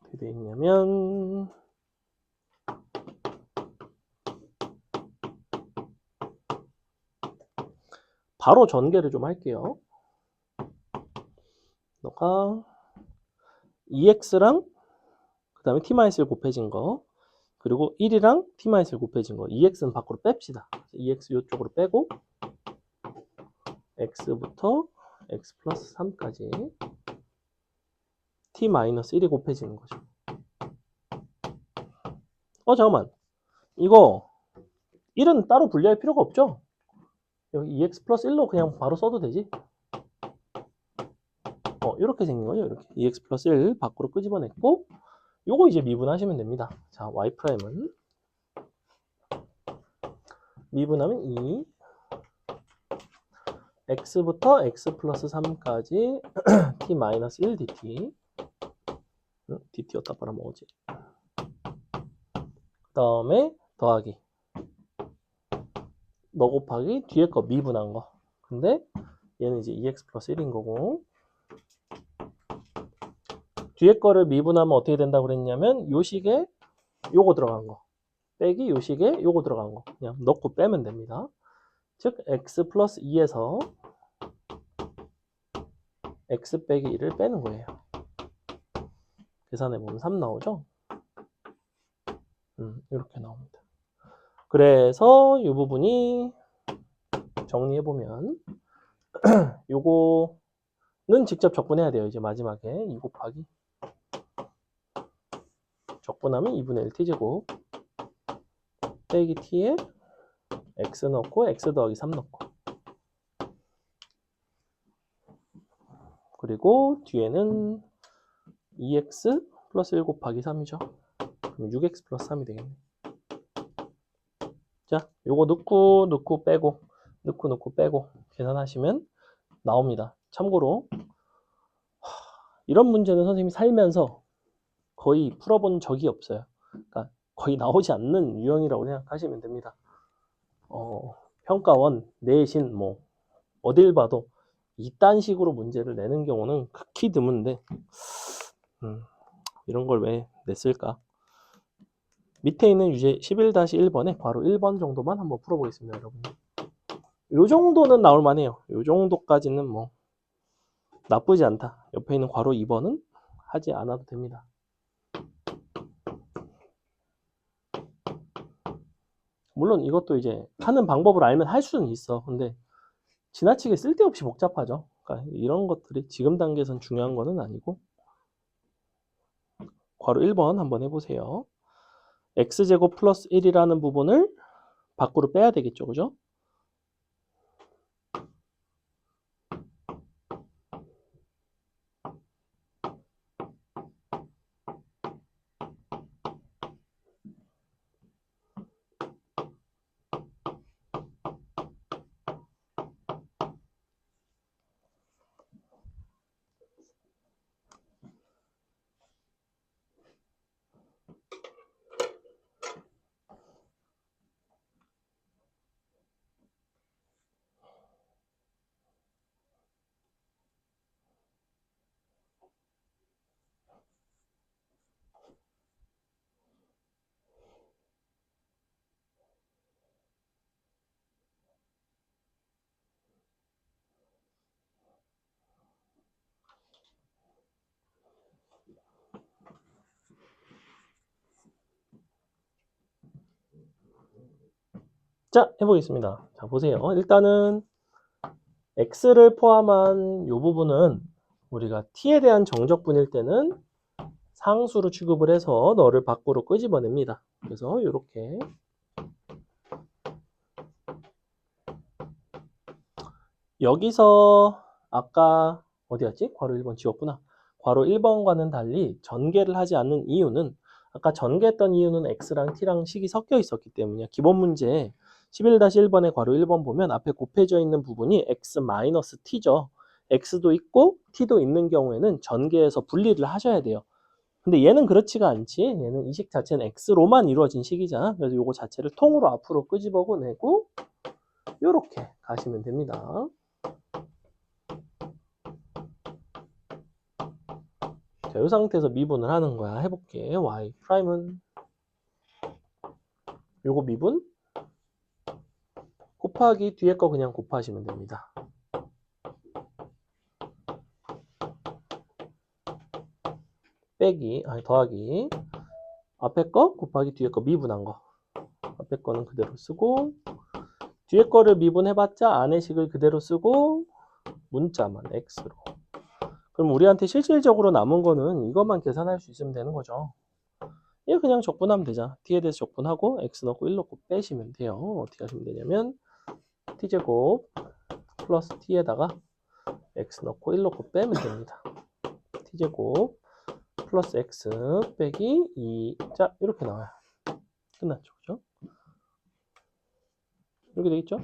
어떻게 돼 있냐면 바로 전개를 좀 할게요. 너가 2x랑 그 다음에 t-1 곱해진 거 그리고 1이랑 t-1 곱해진 거 2x는 밖으로 뺍시다. 2x 이쪽으로 빼고 x부터 x 플러스 3까지 t-1이 곱해지는 거죠. 잠깐만. 이거 1은 따로 분리할 필요가 없죠? 여기 2x 플러스 1로 그냥 바로 써도 되지? 이렇게 생긴 거죠. 이렇게 2x 플러스 1 밖으로 끄집어냈고 요거 이제 미분하시면 됩니다. 자, y'은 미분하면 2 x부터 x 플러스 3까지 t-1 dt dt 어디다 빨아먹었지? 그 다음에 더하기 너 곱하기 뒤에 거 미분한 거. 근데 얘는 이제 2x 플러스 1인 거고 뒤에 거를 미분하면 어떻게 된다고 그랬냐면 요식에 요거 들어간 거 빼기 요식에 요거 들어간 거 그냥 넣고 빼면 됩니다. 즉 x 플러스 2에서 x 빼기 1을 빼는 거예요. 계산해보면 3 나오죠? 이렇게 나옵니다. 그래서 이 부분이 정리해보면 요거는 직접 적분해야 돼요. 이제 마지막에 2 곱하기 적분하면 2분의 1 t제곱 빼기 t에 x 넣고 x 더하기 3 넣고 그리고 뒤에는 2x 플러스 1 곱하기 3이죠. 그럼 6x 플러스 3이 되겠네. 자, 요거 넣고 빼고 넣고 빼고 계산하시면 나옵니다. 참고로 이런 문제는 선생님이 살면서 거의 풀어본 적이 없어요. 그러니까 거의 나오지 않는 유형이라고 생각하시면 됩니다. 평가원, 내신 뭐 어딜 봐도 이딴 식으로 문제를 내는 경우는 극히 드문데 이런 걸 왜 냈을까? 밑에 있는 유제 11-1번에 바로 1번 정도만 한번 풀어보겠습니다, 여러분. 요 정도는 나올 만해요. 요 정도까지는 뭐 나쁘지 않다. 옆에 있는 괄호 2번은 하지 않아도 됩니다. 물론 이것도 이제 하는 방법을 알면 할 수는 있어. 근데 지나치게 쓸데없이 복잡하죠. 그러니까 이런 것들이 지금 단계에선 중요한 거는 아니고 괄호 1번 한번 해보세요. x제곱 플러스 1이라는 부분을 밖으로 빼야 되겠죠. 그죠? 자, 해보겠습니다. 자, 보세요. 일단은 x를 포함한 이 부분은 우리가 t에 대한 정적분일 때는 상수로 취급을 해서 너를 밖으로 끄집어냅니다. 그래서 이렇게 여기서 아까 어디였지? 괄호 1번 지웠구나. 괄호 1번과는 달리 전개를 하지 않는 이유는 아까 전개했던 이유는 x랑 t랑 식이 섞여 있었기 때문이야. 기본 문제 11-1번의 괄호 1번 보면 앞에 곱해져 있는 부분이 x-t죠. x도 있고 t도 있는 경우에는 전개해서 분리를 하셔야 돼요. 근데 얘는 그렇지가 않지. 얘는 이 식 자체는 x로만 이루어진 식이잖아. 그래서 요거 자체를 통으로 앞으로 끄집어내고 요렇게 가시면 됩니다. 자, 이 상태에서 미분을 하는 거야. 해볼게. y 프라임은 요거 미분 곱하기 뒤에 거 그냥 곱하시면 됩니다. 빼기, 아니 더하기 앞에 거 곱하기 뒤에 거 미분한 거. 앞에 거는 그대로 쓰고 뒤에 거를 미분해봤자 안의 식을 그대로 쓰고 문자만 x로. 그럼 우리한테 실질적으로 남은 거는 이것만 계산할 수 있으면 되는 거죠. 이거 그냥 적분하면 되잖아. t에 대해서 적분하고 x 넣고 1 넣고 빼시면 돼요. 어떻게 하시면 되냐면 t제곱 플러스 t에다가 x 넣고 1 넣고 빼면 됩니다. t제곱 플러스 x 빼기 2. 자, 이렇게 나와요. 끝났죠. 그죠? 이렇게 되겠죠?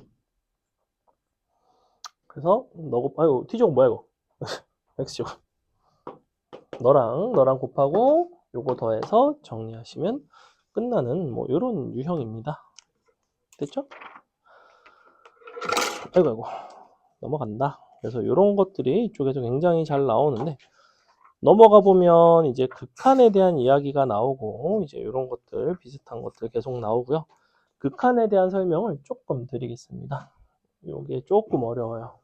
그래서 너고, 아유, t제곱 뭐야 이거? x제곱. 너랑 곱하고 요거 더해서 정리하시면 끝나는 뭐 요런 유형입니다. 됐죠? 아이고 넘어간다. 그래서 요런 것들이 이쪽에서 굉장히 잘 나오는데 넘어가 보면 이제 극한에 대한 이야기가 나오고 이제 요런 것들 비슷한 것들 계속 나오고요. 극한에 대한 설명을 조금 드리겠습니다. 요게 조금 어려워요.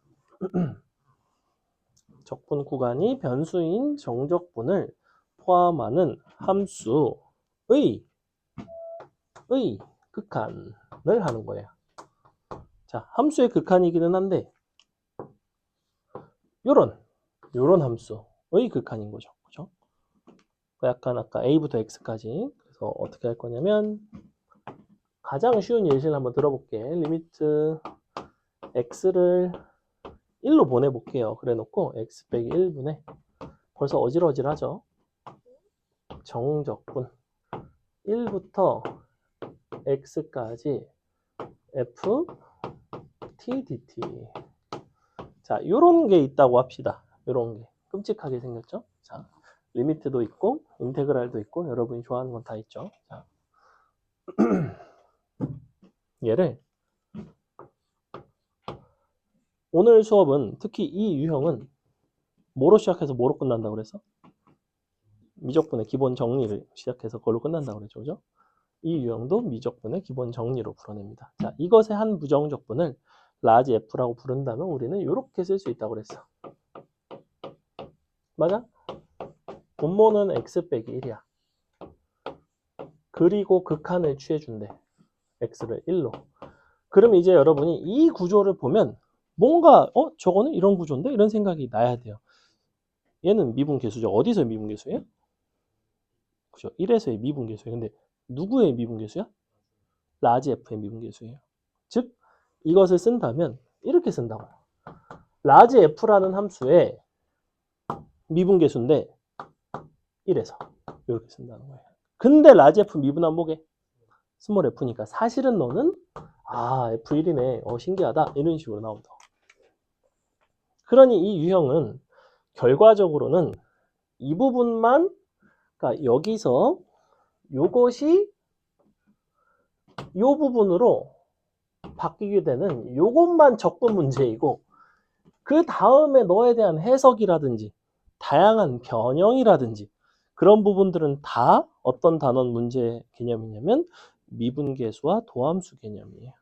적분 구간이 변수인 정적분을 포함하는 함수의 극한을 하는 거예요. 자, 함수의 극한이기는 한데 요런 함수의 극한인 거죠. 그죠? 약간 아까 a부터 x까지. 그래서 어떻게 할 거냐면 가장 쉬운 예시를 한번 들어볼게. 리미트 x를 1로 보내볼게요. 그래 놓고 x 빼기 1분의 벌써 어질어질하죠. 정적분 1부터 x까지 f t dt. 자, 요런 게 있다고 합시다. 요런 게 끔찍하게 생겼죠. 자, 리미트도 있고 인테그랄도 있고 여러분이 좋아하는 건 다 있죠. 자, 얘를 오늘 수업은 특히 이 유형은 뭐로 시작해서 뭐로 끝난다고 그랬어? 미적분의 기본 정리를 시작해서 그걸로 끝난다고 그랬죠. 그죠? 이 유형도 미적분의 기본 정리로 풀어냅니다. 자, 이것의 한 부정적분을 라지 F라고 부른다면 우리는 이렇게 쓸 수 있다고 그랬어. 맞아? 분모는 x 빼기 1이야. 그리고 극한을 취해준대. x를 1로. 그럼 이제 여러분이 이 구조를 보면 뭔가 저거는 이런 구조인데? 이런 생각이 나야 돼요. 얘는 미분계수죠. 어디서 미분계수예요? 그죠? 1에서의 미분계수예요. 근데 누구의 미분계수야? 라지 F의 미분계수예요. 즉 이것을 쓴다면 이렇게 쓴다고요. 라지 F라는 함수의 미분계수인데 1에서 이렇게 쓴다는 거예요. 근데 라지 F 미분하면 뭐게? 스몰 F니까 사실은 너는 F1이네. 신기하다. 이런 식으로 나온다. 그러니 이 유형은 결과적으로는 이 부분만 그러니까 여기서 요것이 요 부분으로 바뀌게 되는 요것만 적분 문제이고 그 다음에 너에 대한 해석이라든지 다양한 변형이라든지 그런 부분들은 다 어떤 단원 문제 개념이냐면 미분계수와 도함수 개념이에요.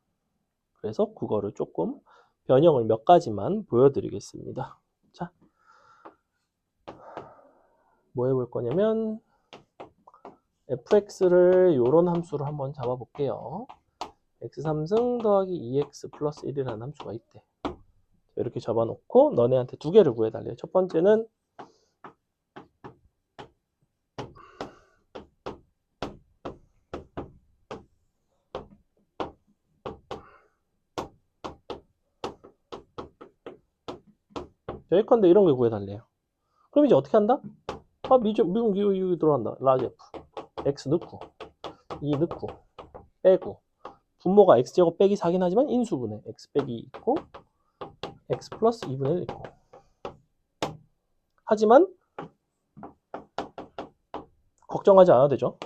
그래서 그거를 조금 변형을 몇 가지만 보여드리겠습니다. 자, 뭐 해볼 거냐면 fx를 요런 함수로 한번 잡아볼게요. x3승 더하기 2x 플러스 1이라는 함수가 있대. 이렇게 잡아놓고 너네한테 두 개를 구해달래요. 첫 번째는 예컨대 이런 걸 구해달래요. 그럼 이제 어떻게 한다? 미분 기호 들어간다. 라지 F. x 넣고 2 넣고 빼고 분모가 x제곱 빼기 4긴 하지만 인수분해 x 빼기 2 있고 x 플러스 2분의 1 있고 하지만 걱정하지 않아도 되죠.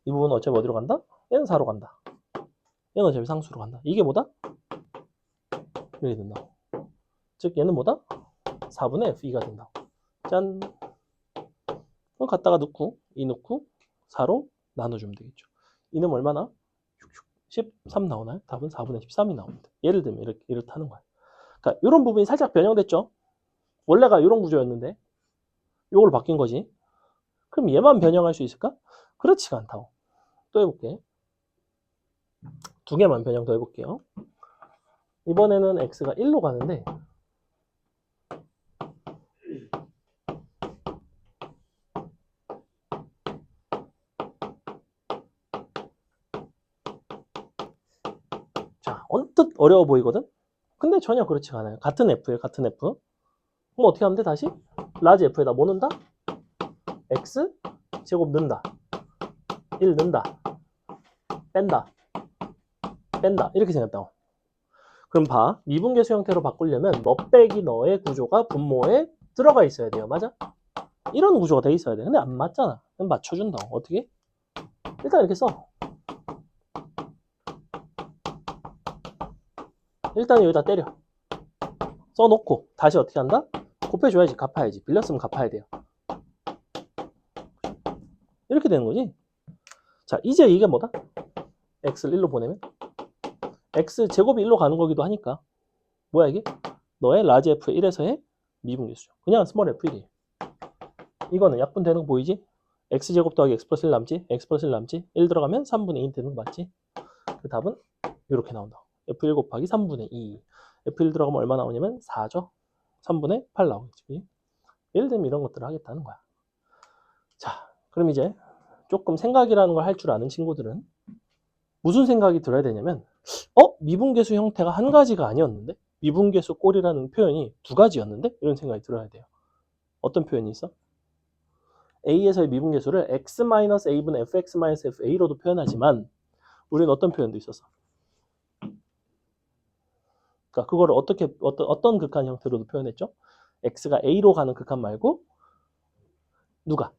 이 부분은 어차피 어디로 간다? 얘는 4로 간다. 얘는 어차피 상수로 간다. 이게 뭐다? 이렇게 된다. 즉 얘는 뭐다? 4분의 f2가 된다. 짠. 그럼 갖다가 넣고 2 넣고 4로 나눠주면 되겠죠. 2는 얼마나? 13 나오나요? 답은 4분의 13이 나옵니다. 예를 들면 이렇다는 거야. 그러니까 이런 부분이 살짝 변형됐죠. 원래가 이런 구조였는데 이걸로 바뀐 거지. 그럼 얘만 변형할 수 있을까? 그렇지가 않다고. 또 해볼게. 두 개만 변형 더 해볼게요. 이번에는 x가 1로 가는데 자, 언뜻 어려워 보이거든? 근데 전혀 그렇지가 않아요. 같은 f예요. 같은 f. 그럼 어떻게 하면 돼? 다시 라지 f에다 뭐 넣는다? x 제곱 넣는다. 1 넣는다. 뺀다. 뺀다. 이렇게 생겼다고. 그럼 봐. 미분계수 형태로 바꾸려면 너 빼기 너의 구조가 분모에 들어가 있어야 돼요. 맞아? 이런 구조가 돼 있어야 돼. 근데 안 맞잖아. 그럼 맞춰준다고. 어떻게? 일단 이렇게 써. 일단 여기다 때려. 써놓고 다시 어떻게 한다? 곱해줘야지. 갚아야지. 빌렸으면 갚아야 돼요. 이렇게 되는 거지. 자, 이제 이게 뭐다? x를 1로 보내면 x 제곱이 1로 가는 거기도 하니까 뭐야 이게? 너의 라지 f 1에서의 미분계수죠. 그냥 스몰 f1이에요. 이거는 약분되는 거 보이지? x제곱 더하기 x 플러스 1 남지? x 플러스 1 남지? 1 들어가면 3분의 2 되는 거 맞지? 그 답은 이렇게 나온다. f1 곱하기 3분의 2. f1 들어가면 얼마 나오냐면 4죠? 3분의 8 나오겠지. 예를 들면 이런 것들을 하겠다는 거야. 자, 그럼 이제 조금 생각이라는 걸 할 줄 아는 친구들은 무슨 생각이 들어야 되냐면 미분계수 형태가 한 가지가 아니었는데? 미분계수 꼴이라는 표현이 두 가지였는데? 이런 생각이 들어야 돼요. 어떤 표현이 있어? A에서의 미분계수를 x-a분의 fx-fa로도 표현하지만 우리는 어떤 표현도 있었어? 그러니까 그거를 어떤 극한 형태로도 표현했죠? x가 a로 가는 극한 말고 누가?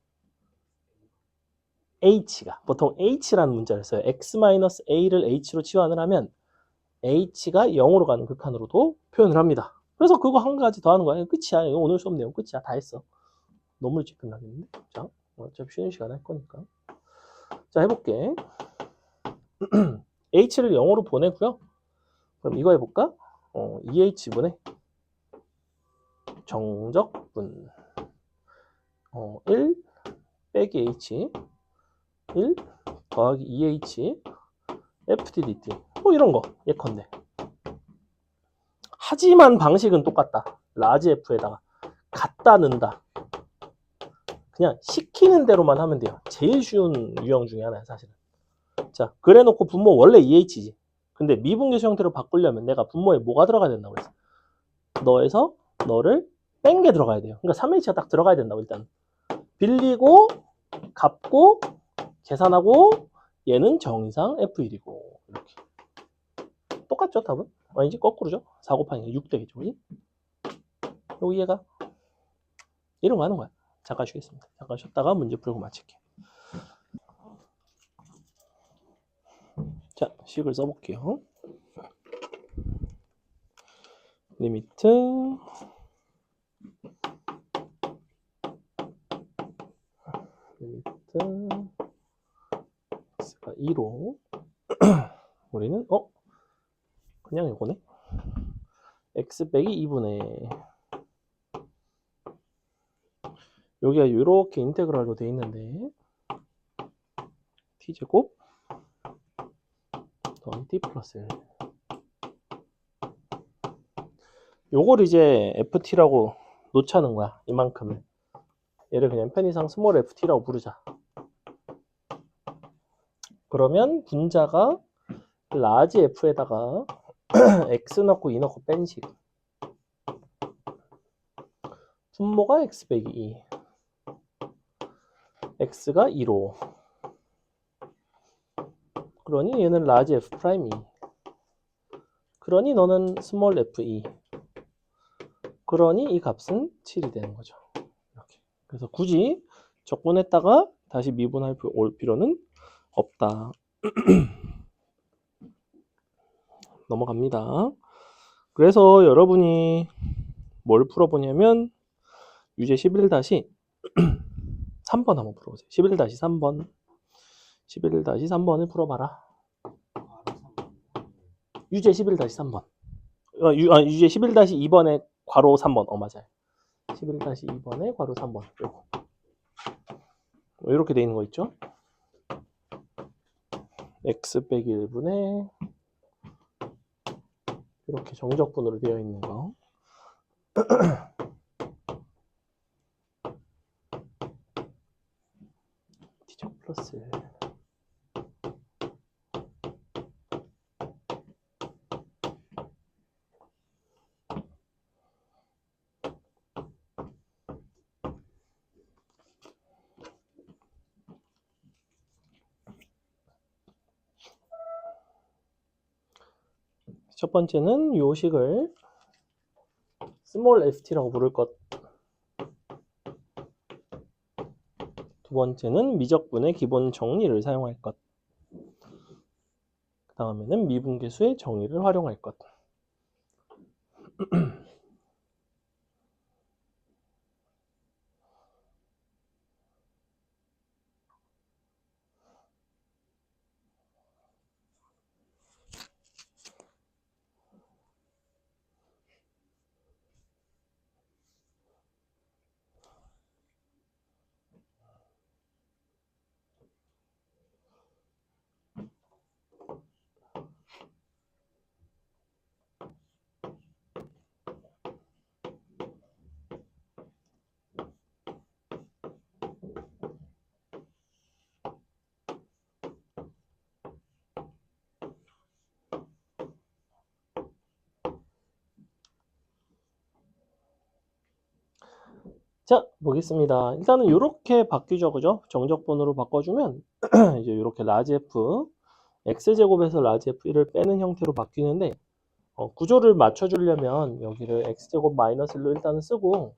h가 보통 h라는 문자를 써요. x-a를 h로 치환을 하면 h가 0으로 가는 극한으로도 표현을 합니다. 그래서 그거 한 가지 더 하는 거야. 끝이야. 이거 오늘 수업 내용 끝이야. 다 했어. 너무 일찍 끝나겠는데? 자, 어차피 쉬는 시간에 할 거니까. 자, 해볼게. h를 0으로 보내고요. 그럼 이거 해볼까? 2h분의 정적분 1 빼기 h 1 더하기 2h fddt 뭐 이런 거 예컨대. 하지만 방식은 똑같다. 라지 f에다가 갖다 넣는다. 그냥 시키는 대로만 하면 돼요. 제일 쉬운 유형 중에 하나야 사실은. 자, 그래놓고 분모 원래 2h지. 근데 미분계수 형태로 바꾸려면 내가 분모에 뭐가 들어가야 된다고 그랬어? 너에서 너를 뺀 게 들어가야 돼요. 그러니까 3h가 딱 들어가야 된다고 일단. 빌리고 갚고 계산하고 얘는 정의상 f1이고 이렇게. 똑같죠 답은? 아니지 거꾸로죠. 4 곱하기 6 되겠죠. 그지? 요 이해가? 이런 거 하는 거야. 잠깐 쉬겠습니다. 잠깐 쉬었다가 문제 풀고 마칠게. 자, 식을 써볼게요. 리미트 x가 2로 우리는 그냥 이거네. x 빼기 2분의 여기가 이렇게 인테그랄로 돼 있는데 t제곱 더하기 t 플러스 1. 요걸 이제 ft라고 놓자는 거야. 이만큼을. 얘를 그냥 편의상 스몰 ft라고 부르자. 그러면 분자가 라지 f에다가 x 넣고 2 넣고 뺀 식. 분모가 x 빼기 2. x가 2로. 그러니 얘는 라지 f 프라임 2. 그러니 너는 스몰 f2. 그러니 이 값은 7이 되는 거죠. 이렇게. 그래서 굳이 적분했다가 다시 미분할 필요는 없다. 넘어갑니다. 그래서 여러분이 뭘 풀어보냐면 유제 11-3번 한번 풀어보세요. 11-3번. 11-3번을 풀어봐라. 유제 11-3번. 유제 11-2번에 괄호 3번. 맞아요. 11-2번에 괄호 3번. 요거. 이렇게 돼 있는 거 있죠? x 빼기 1분의 이렇게 정적분으로 되어 있는 거. t죠 플러스 1. 첫 번째는 요 식을 스몰 ft라고 부를 것. 두 번째는 미적분의 기본 정리를 사용할 것. 그 다음에는 미분계수의 정의를 활용할 것. 자, 보겠습니다. 일단은 이렇게 바뀌죠, 그죠? 정적분으로 바꿔주면 이제 이렇게 라지 f x제곱에서 라지 f1을 빼는 형태로 바뀌는데 구조를 맞춰주려면 여기를 x제곱 마이너스 1로 일단은 쓰고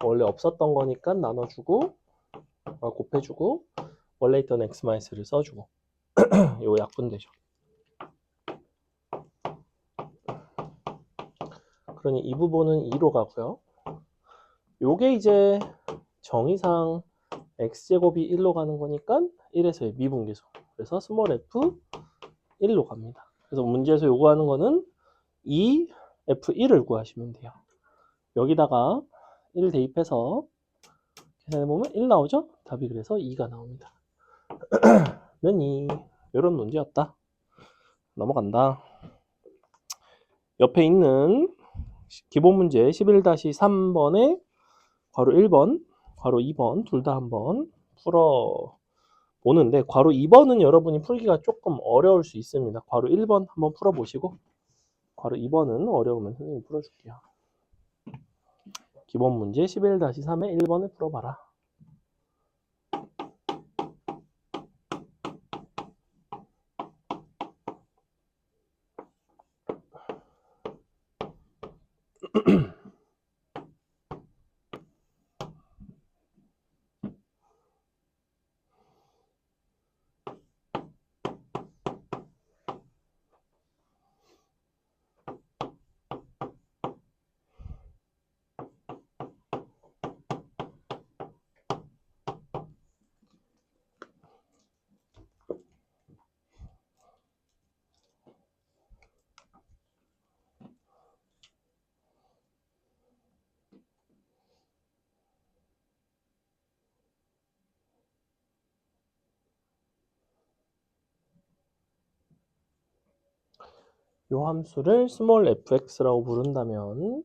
원래 없었던 거니까 나눠주고 곱해주고 원래 있던 x-를 써주고 이거 약분되죠. 그러니 이 부분은 2로 가고요. 요게 이제 정의상 x제곱이 1로 가는 거니까 1에서의 미분계수. 그래서 스몰 f 1로 갑니다. 그래서 문제에서 요구하는 거는 2f1을 구하시면 돼요. 여기다가 1 대입해서 계산해보면 1 나오죠? 답이 그래서 2가 나옵니다. 는 2. 이런 문제였다. 넘어간다. 옆에 있는 기본 문제 11-3번에 괄호 1번, 괄호 2번 둘 다 한번 풀어 보는데 괄호 2번은 여러분이 풀기가 조금 어려울 수 있습니다. 괄호 1번 한번 풀어보시고 괄호 2번은 어려우면 선생님이 풀어줄게요. 기본 문제 11-3의 1번을 풀어봐라. 이 함수를 스몰 fx라고 부른다면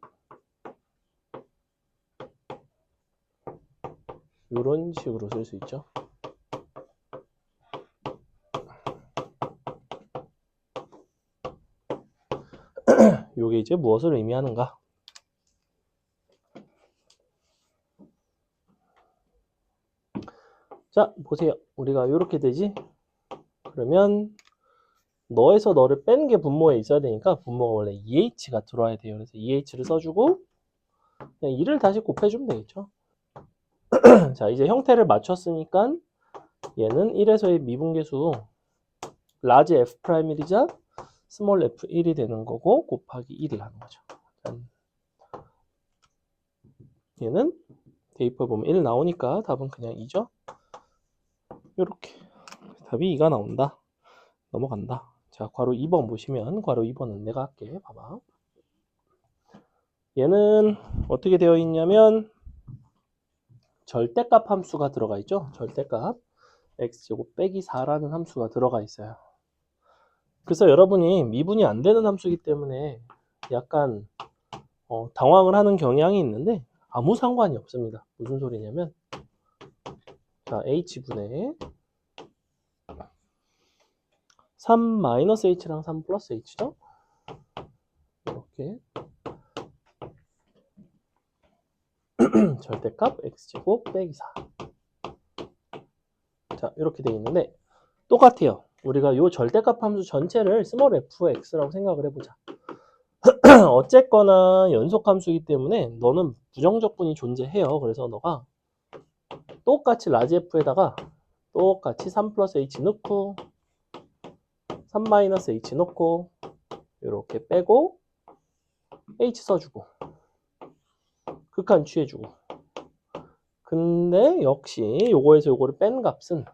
이런 식으로 쓸 수 있죠. 이게 이제 무엇을 의미하는가? 자, 보세요. 우리가 이렇게 되지? 그러면 너에서 너를 빼는 게 분모에 있어야 되니까 분모가 원래 2h가 들어와야 돼요. 그래서 2h를 써주고 그냥 2를 다시 곱해주면 되겠죠. 자, 이제 형태를 맞췄으니까 얘는 1에서의 미분계수 라지 f'1이자 스몰 f1이 되는 거고 곱하기 1이 가는 거죠. 얘는 대입해보면 1 나오니까 답은 그냥 2죠. 이렇게 답이 2가 나온다. 넘어간다. 자, 괄호 2번 보시면 괄호 2번은 내가 할게. 봐봐. 얘는 어떻게 되어 있냐면 절대값 함수가 들어가 있죠. 절대값 x제곱 빼기 4라는 함수가 들어가 있어요. 그래서 여러분이 미분이 안 되는 함수이기 때문에 약간 당황을 하는 경향이 있는데 아무 상관이 없습니다. 무슨 소리냐면 자, h분의 3-h랑 3+h죠. 이렇게 절대값 x제곱 빼기 4. 자, 이렇게 되어 있는데 똑같아요. 우리가 이 절대값 함수 전체를 스몰 fx라고 생각을 해보자. 어쨌거나 연속함수이기 때문에 너는 부정적분이 존재해요. 그래서 너가 똑같이 라지 f에다가 똑같이 3+h 넣고 3-h 넣고 이렇게 빼고 h 써주고 극한 취해주고 근데 역시 요거에서 요거를 뺀 값은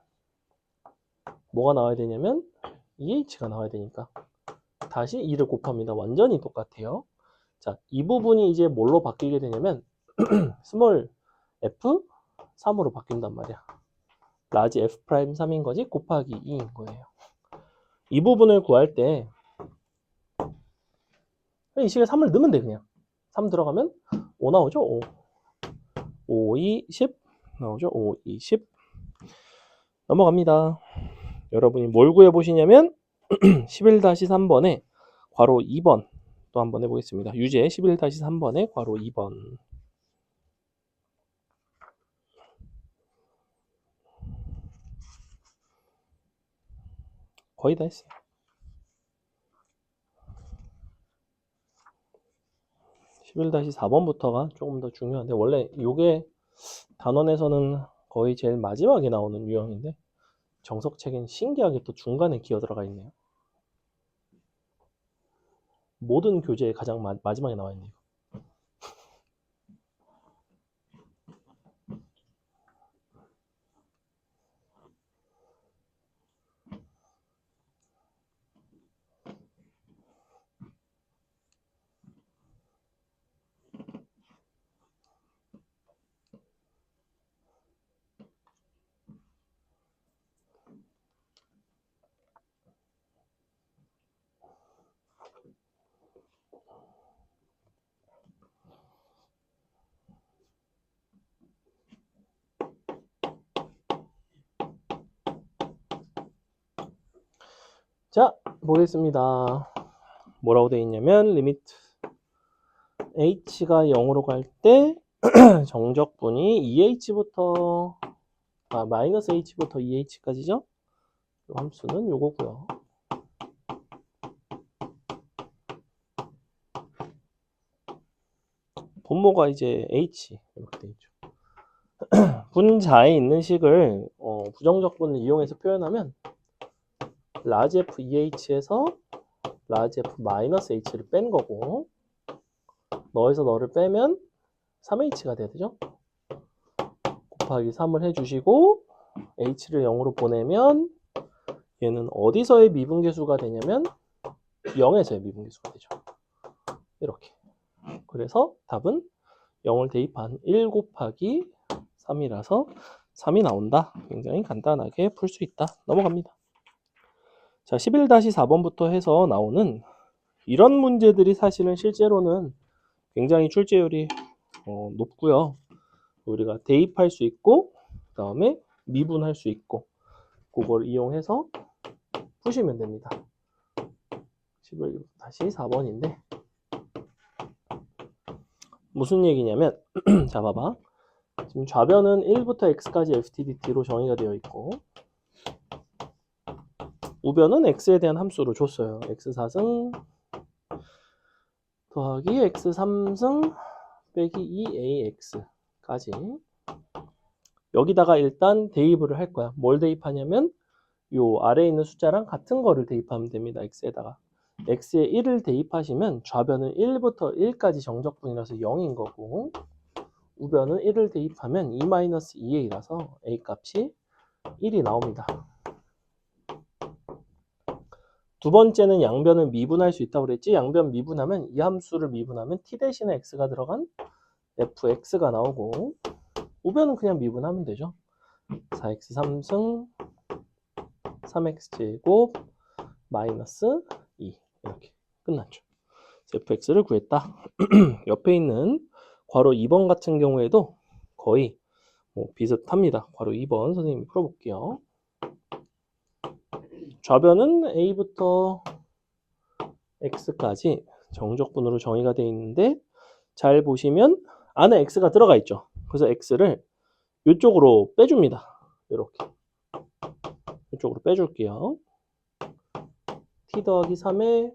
뭐가 나와야 되냐면 2h가 나와야 되니까 다시 2를 곱합니다. 완전히 똑같아요. 자, 이 부분이 이제 뭘로 바뀌게 되냐면 스몰 f 3으로 바뀐단 말이야. 라지 f'3인 거지 곱하기 2인 거예요. 이 부분을 구할 때 이 식에 3을 넣으면 돼. 그냥 3 들어가면 5 나오죠. 5 5, 2, 10 나오죠. 5, 2, 10 넘어갑니다. 여러분이 뭘 구해보시냐면 11-3번에 괄호 2번 또 한번 해보겠습니다. 유제 11-3번에 괄호 2번 거의 다 했어요. 11-4번부터가 조금 더 중요한데 원래 이게 단원에서는 거의 제일 마지막에 나오는 유형인데 정석책엔 신기하게 또 중간에 기어 들어가 있네요. 모든 교재에 가장 마지막에 나와 있네요. 자, 보겠습니다. 뭐라고 되어 있냐면 리미트 h가 0으로 갈 때 정적분이 2h부터 마이너스 h부터 2h까지죠. 이 함수는 요거고요. 분모가 이제 h 이렇게 되어 있죠. 분자에 있는 식을 부정적분을 이용해서 표현하면 라지 f 2h에서 라지 f 마이너스 h를 뺀 거고 너에서 너를 빼면 3h가 돼야 되죠. 곱하기 3을 해주시고 h를 0으로 보내면 얘는 어디서의 미분계수가 되냐면 0에서의 미분계수가 되죠. 이렇게. 그래서 답은 0을 대입한 1 곱하기 3이라서 3이 나온다. 굉장히 간단하게 풀 수 있다. 넘어갑니다. 자, 11-4번부터 해서 나오는 이런 문제들이 사실은 실제로는 굉장히 출제율이 높고요. 우리가 대입할 수 있고 그 다음에 미분할 수 있고 그걸 이용해서 푸시면 됩니다. 11-4번인데 무슨 얘기냐면 자 봐봐. 지금 좌변은 1부터 x까지 ftdt로 정의가 되어 있고 우변은 x에 대한 함수로 줬어요. x4승 더하기 x3승 빼기 2ax까지 여기다가 일단 대입을 할 거야. 뭘 대입하냐면 요 아래에 있는 숫자랑 같은 거를 대입하면 됩니다. x에다가 x에 1을 대입하시면 좌변은 1부터 1까지 정적분이라서 0인 거고 우변은 1을 대입하면 2-2a라서 a 값이 1이 나옵니다. 두 번째는 양변을 미분할 수 있다고 그랬지? 양변 미분하면 이 함수를 미분하면 t 대신에 x가 들어간 fx가 나오고 우변은 그냥 미분하면 되죠. 4x3승 3x제곱 마이너스 2 이렇게 끝났죠. fx를 구했다. 옆에 있는 괄호 2번 같은 경우에도 거의 비슷합니다. 괄호 2번 선생님이 풀어볼게요. 좌변은 a부터 x까지 정적분으로 정의가 되어 있는데 잘 보시면 안에 x가 들어가 있죠. 그래서 x를 이쪽으로 빼줍니다. 이렇게 이쪽으로 빼줄게요. t 더하기 3의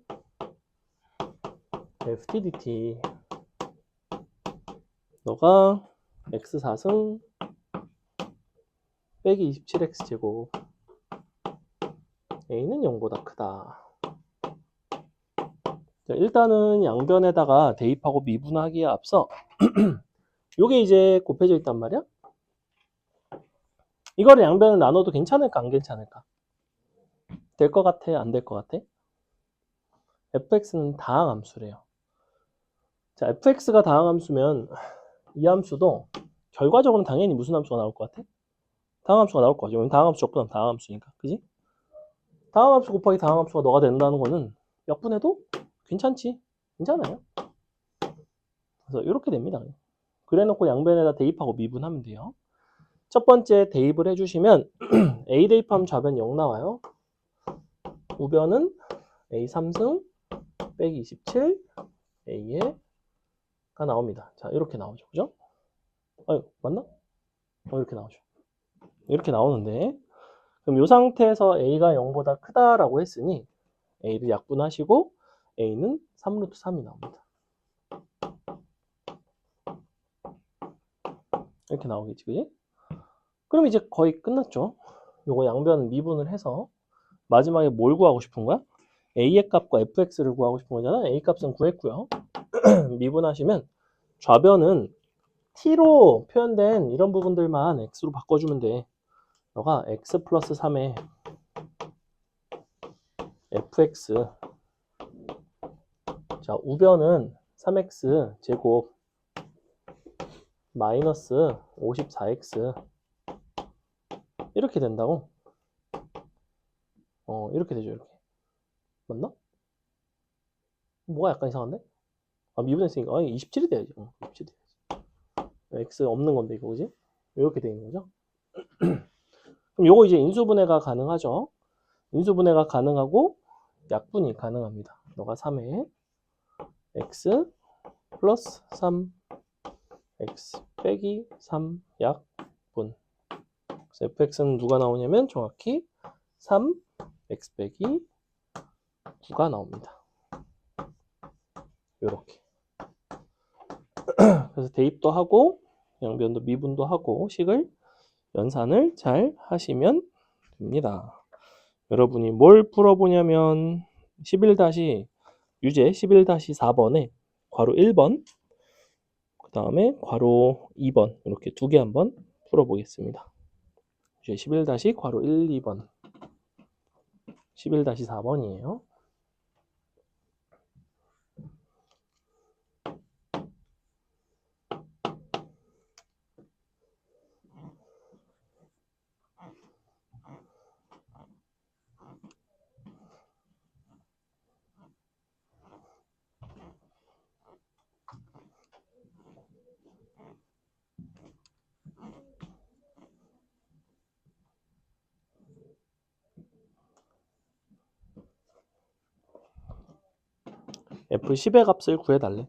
ftdt 너가 x4승 빼기 27x제곱 a는 0보다 크다. 자, 일단은 양변에다가 대입하고 미분하기에 앞서 요게 이제 곱해져 있단 말이야. 이거를 양변을 나눠도 괜찮을까 안 괜찮을까? 될 것 같아 안 될 것 같아? fx는 다항함수래요. 자, fx가 다항함수면 이 함수도 결과적으로는 당연히 무슨 함수가 나올 것 같아? 다항함수가 나올 것 같죠. 왜냐면 다항함수 적분하면 다항함수니까. 그지? 다항함수 곱하기 다항함수가 너가 된다는 거는 역분해도 괜찮지. 괜찮아요. 그래서 이렇게 됩니다. 그래놓고 양변에다 대입하고 미분하면 돼요. 첫 번째 대입을 해주시면 a 대입하면 좌변 0 나와요. 우변은 a 3승 빼기 27 a가 나옵니다. 자, 이렇게 나오죠. 그죠? 아유, 맞나? 이렇게 나오죠. 이렇게 나오는데 그럼 이 상태에서 a가 0보다 크다라고 했으니 a를 약분하시고 a는 3루트 3이 나옵니다. 이렇게 나오겠지, 그지? 그럼 이제 거의 끝났죠. 요거 양변 미분을 해서 마지막에 뭘 구하고 싶은 거야? a의 값과 fx를 구하고 싶은 거잖아. a 값은 구했고요. 미분하시면 좌변은 t로 표현된 이런 부분들만 x로 바꿔주면 돼. 너가 x 플러스 3에 fx 자 우변은 3x 제곱 마이너스 54x 이렇게 된다고. 이렇게 되죠. 이렇게 맞나? 뭐가 약간 이상한데? 아 미분했으니까 27이 돼야지. 27이 돼야지. x 없는 건데 이거 그지? 이렇게 되는 거죠. 그럼 요거 이제 인수분해가 가능하죠. 인수분해가 가능하고 약분이 가능합니다. 너가 3에 x 플러스 3 x 빼기 3 약분. 그래서 fx는 누가 나오냐면 정확히 3 x 빼기 9가 나옵니다. 요렇게. 그래서 대입도 하고 양변도 미분도 하고 식을 연산을 잘 하시면 됩니다. 여러분이 뭘 풀어보냐면 11-4번에 괄호 1번 그 다음에 괄호 2번 이렇게 두 개 한번 풀어보겠습니다. 이제 11- 괄호 1, 2번 11-4번이에요. F10의 값을 구해달래.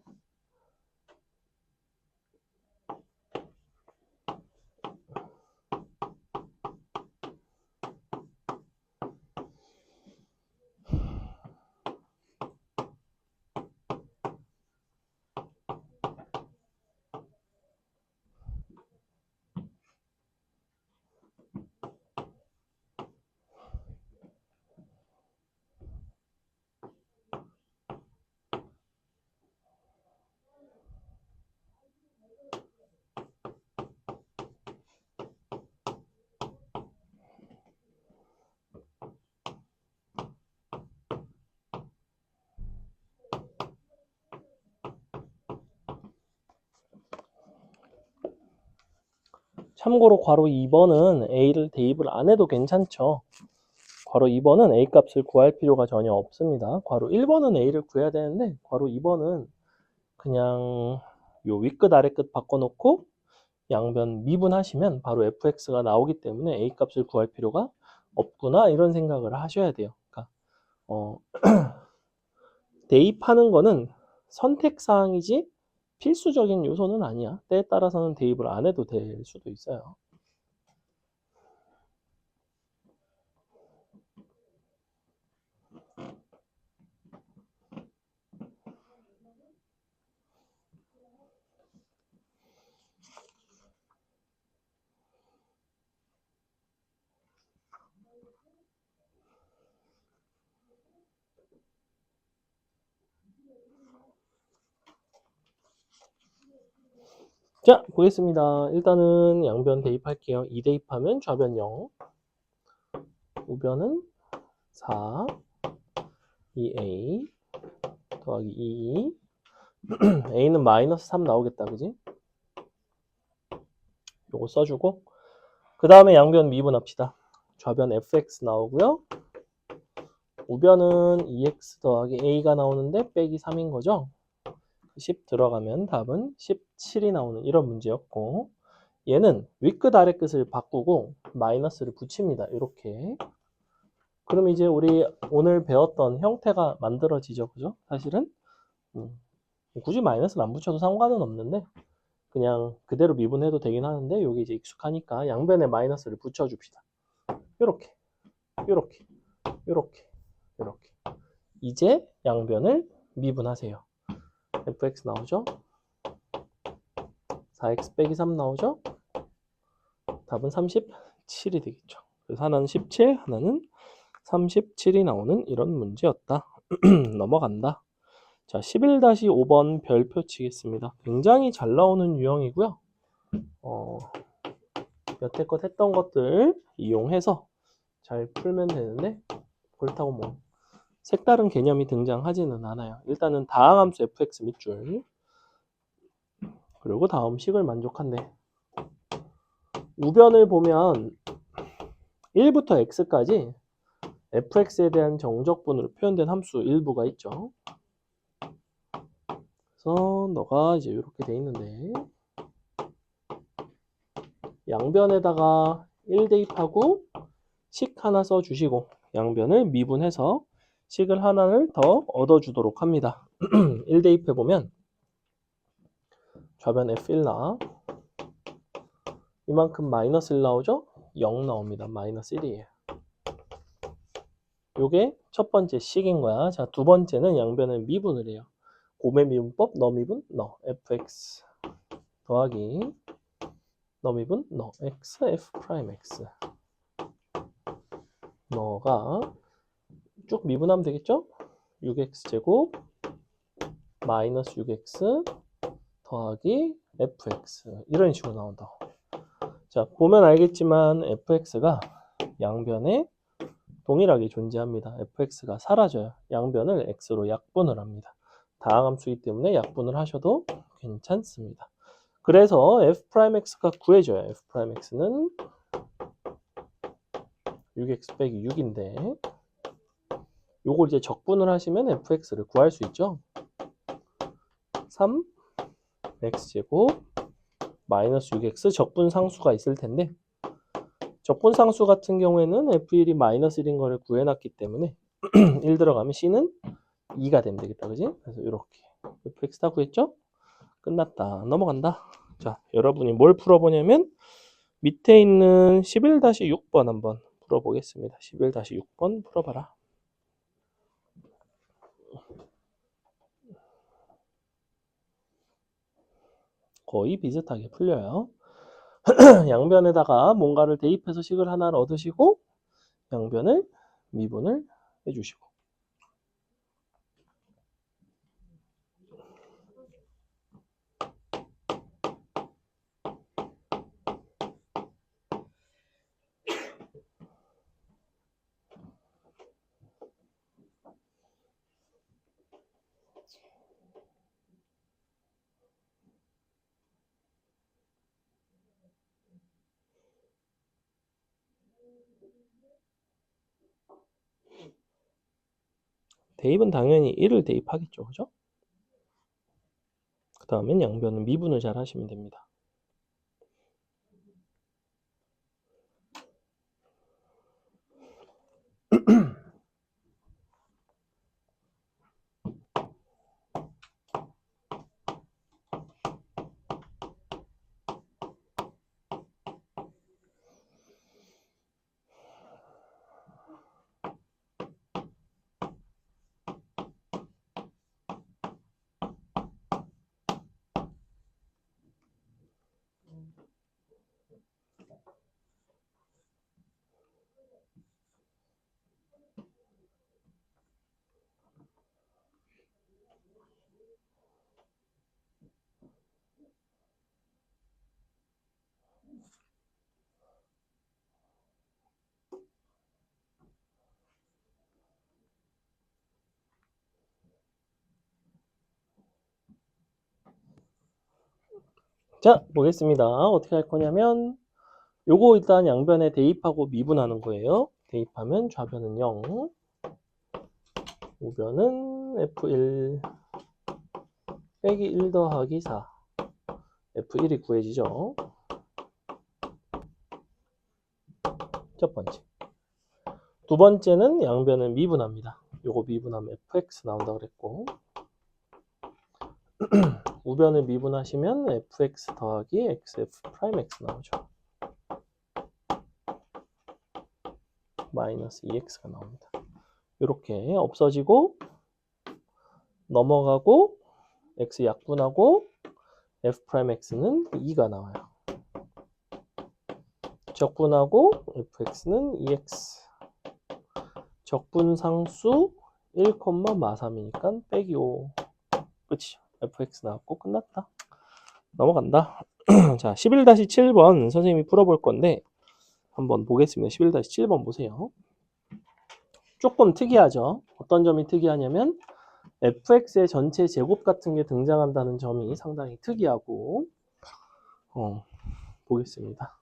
참고로 괄호 2번은 A를 대입을 안 해도 괜찮죠. 괄호 2번은 A 값을 구할 필요가 전혀 없습니다. 괄호 1번은 A를 구해야 되는데 괄호 2번은 그냥 요 윗끝 아래끝 바꿔놓고 양변 미분하시면 바로 fx가 나오기 때문에 A 값을 구할 필요가 없구나 이런 생각을 하셔야 돼요. 그러니까 대입하는 거는 선택사항이지 필수적인 요소는 아니야. 때에 따라서는 대입을 안 해도 될 수도 있어요. 자, 보겠습니다. 일단은 양변 대입할게요. 2 대입하면 좌변 0, 우변은 4, 2a 더하기 2, a는 마이너스 3 나오겠다, 그지? 요거 써주고 그 다음에 양변 미분합시다. 좌변 fx 나오고요. 우변은 2x 더하기 a가 나오는데 빼기 3인 거죠. 10 들어가면 답은 17이 나오는 이런 문제였고 얘는 윗끝 아래끝을 바꾸고 마이너스를 붙입니다. 이렇게. 그럼 이제 우리 오늘 배웠던 형태가 만들어지죠. 그죠? 사실은 굳이 마이너스를 안 붙여도 상관은 없는데 그냥 그대로 미분해도 되긴 하는데 여기 이제 익숙하니까 양변에 마이너스를 붙여줍시다. 이렇게, 이렇게, 이렇게, 이렇게. 이제 양변을 미분하세요. fx 나오죠? 4x 빼기 3 나오죠? 답은 37이 되겠죠. 그래서 하나는 17, 하나는 37이 나오는 이런 문제였다. 넘어간다. 자, 11-5번 별표 치겠습니다. 굉장히 잘 나오는 유형이고요. 여태껏 했던 것들 이용해서 잘 풀면 되는데 그렇다고 뭐 색다른 개념이 등장하지는 않아요. 일단은 다항함수 fx 밑줄 그리고 다음 식을 만족한대. 우변을 보면 1부터 x까지 fx에 대한 정적분으로 표현된 함수 일부가 있죠. 그래서 너가 이제 이렇게 돼 있는데 양변에다가 1 대입하고 식 하나 써주시고 양변을 미분해서 식을 하나를 더 얻어주도록 합니다. 1 대입해보면 좌변 f1 나 이만큼 마이너스 1 나오죠? 0 나옵니다. 마이너스 1이에요. 요게 첫 번째 식인 거야. 자, 두 번째는 양변을 미분을 해요. 곰의 미분법 너 미분 너 fx 더하기 너 미분 너 x f 프라임 x 너가 쭉 미분하면 되겠죠? 6x제곱 마이너스 6x 더하기 fx 이런 식으로 나온다. 자, 보면 알겠지만 fx가 양변에 동일하게 존재합니다. fx가 사라져요. 양변을 x로 약분을 합니다. 다항함수이기 때문에 약분을 하셔도 괜찮습니다. 그래서 f'x가 구해져요. f'x는 6x 빼기 6인데 요걸 이제 적분을 하시면 fx를 구할 수 있죠. 3x제곱 마이너스 6x 적분 상수가 있을 텐데 적분 상수 같은 경우에는 f1이 마이너스 1인 거를 구해놨기 때문에 1 들어가면 c는 2가 되면 되겠다. 그지? 그래서 이렇게 fx 다 구했죠? 끝났다. 넘어간다. 자, 여러분이 뭘 풀어보냐면 밑에 있는 11-6번 한번 풀어보겠습니다. 11-6번 풀어봐라. 거의 비슷하게 풀려요. 양변에다가 뭔가를 대입해서 식을 하나를 얻으시고 양변을 미분을 해주시고 대입은 당연히 1을 대입하겠죠. 그죠? 그 다음엔 양변은 미분을 잘 하시면 됩니다. 자, 보겠습니다. 어떻게 할 거냐면 요거 일단 양변에 대입하고 미분하는 거예요. 대입하면 좌변은 0, 우변은 F1 빼기 1 더하기 4, F1이 구해지죠. 첫 번째. 두 번째는 양변을 미분합니다. 요거 미분하면 fx 나온다 그랬고 우변을 미분하시면 fx 더하기 xf 프라임 x 나오죠. 마이너스 2x가 나옵니다. 이렇게 없어지고 넘어가고 x 약분하고 f 프라임 x는 2가 나와요. 적분하고 fx는 2x. 적분상수 1,마삼이니까 빼기 5. 그치? fx 나왔고 끝났다. 넘어간다. 자, 11-7번 선생님이 풀어볼 건데 한번 보겠습니다. 11-7번 보세요. 조금 특이하죠? 어떤 점이 특이하냐면 fx의 전체 제곱 같은 게 등장한다는 점이 상당히 특이하고 보겠습니다.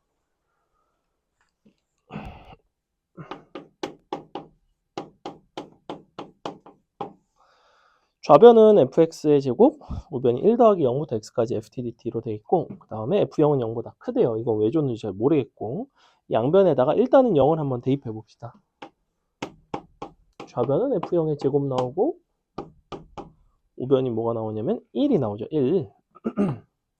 좌변은 fx의 제곱, 우변이 1 더하기 0부터 x까지 ftdt로 되어 있고 그 다음에 f0은 0보다 크대요. 이건 왜 줬는지 잘 모르겠고 양변에다가 일단은 0을 한번 대입해 봅시다. 좌변은 f0의 제곱 나오고 우변이 뭐가 나오냐면 1이 나오죠. 1.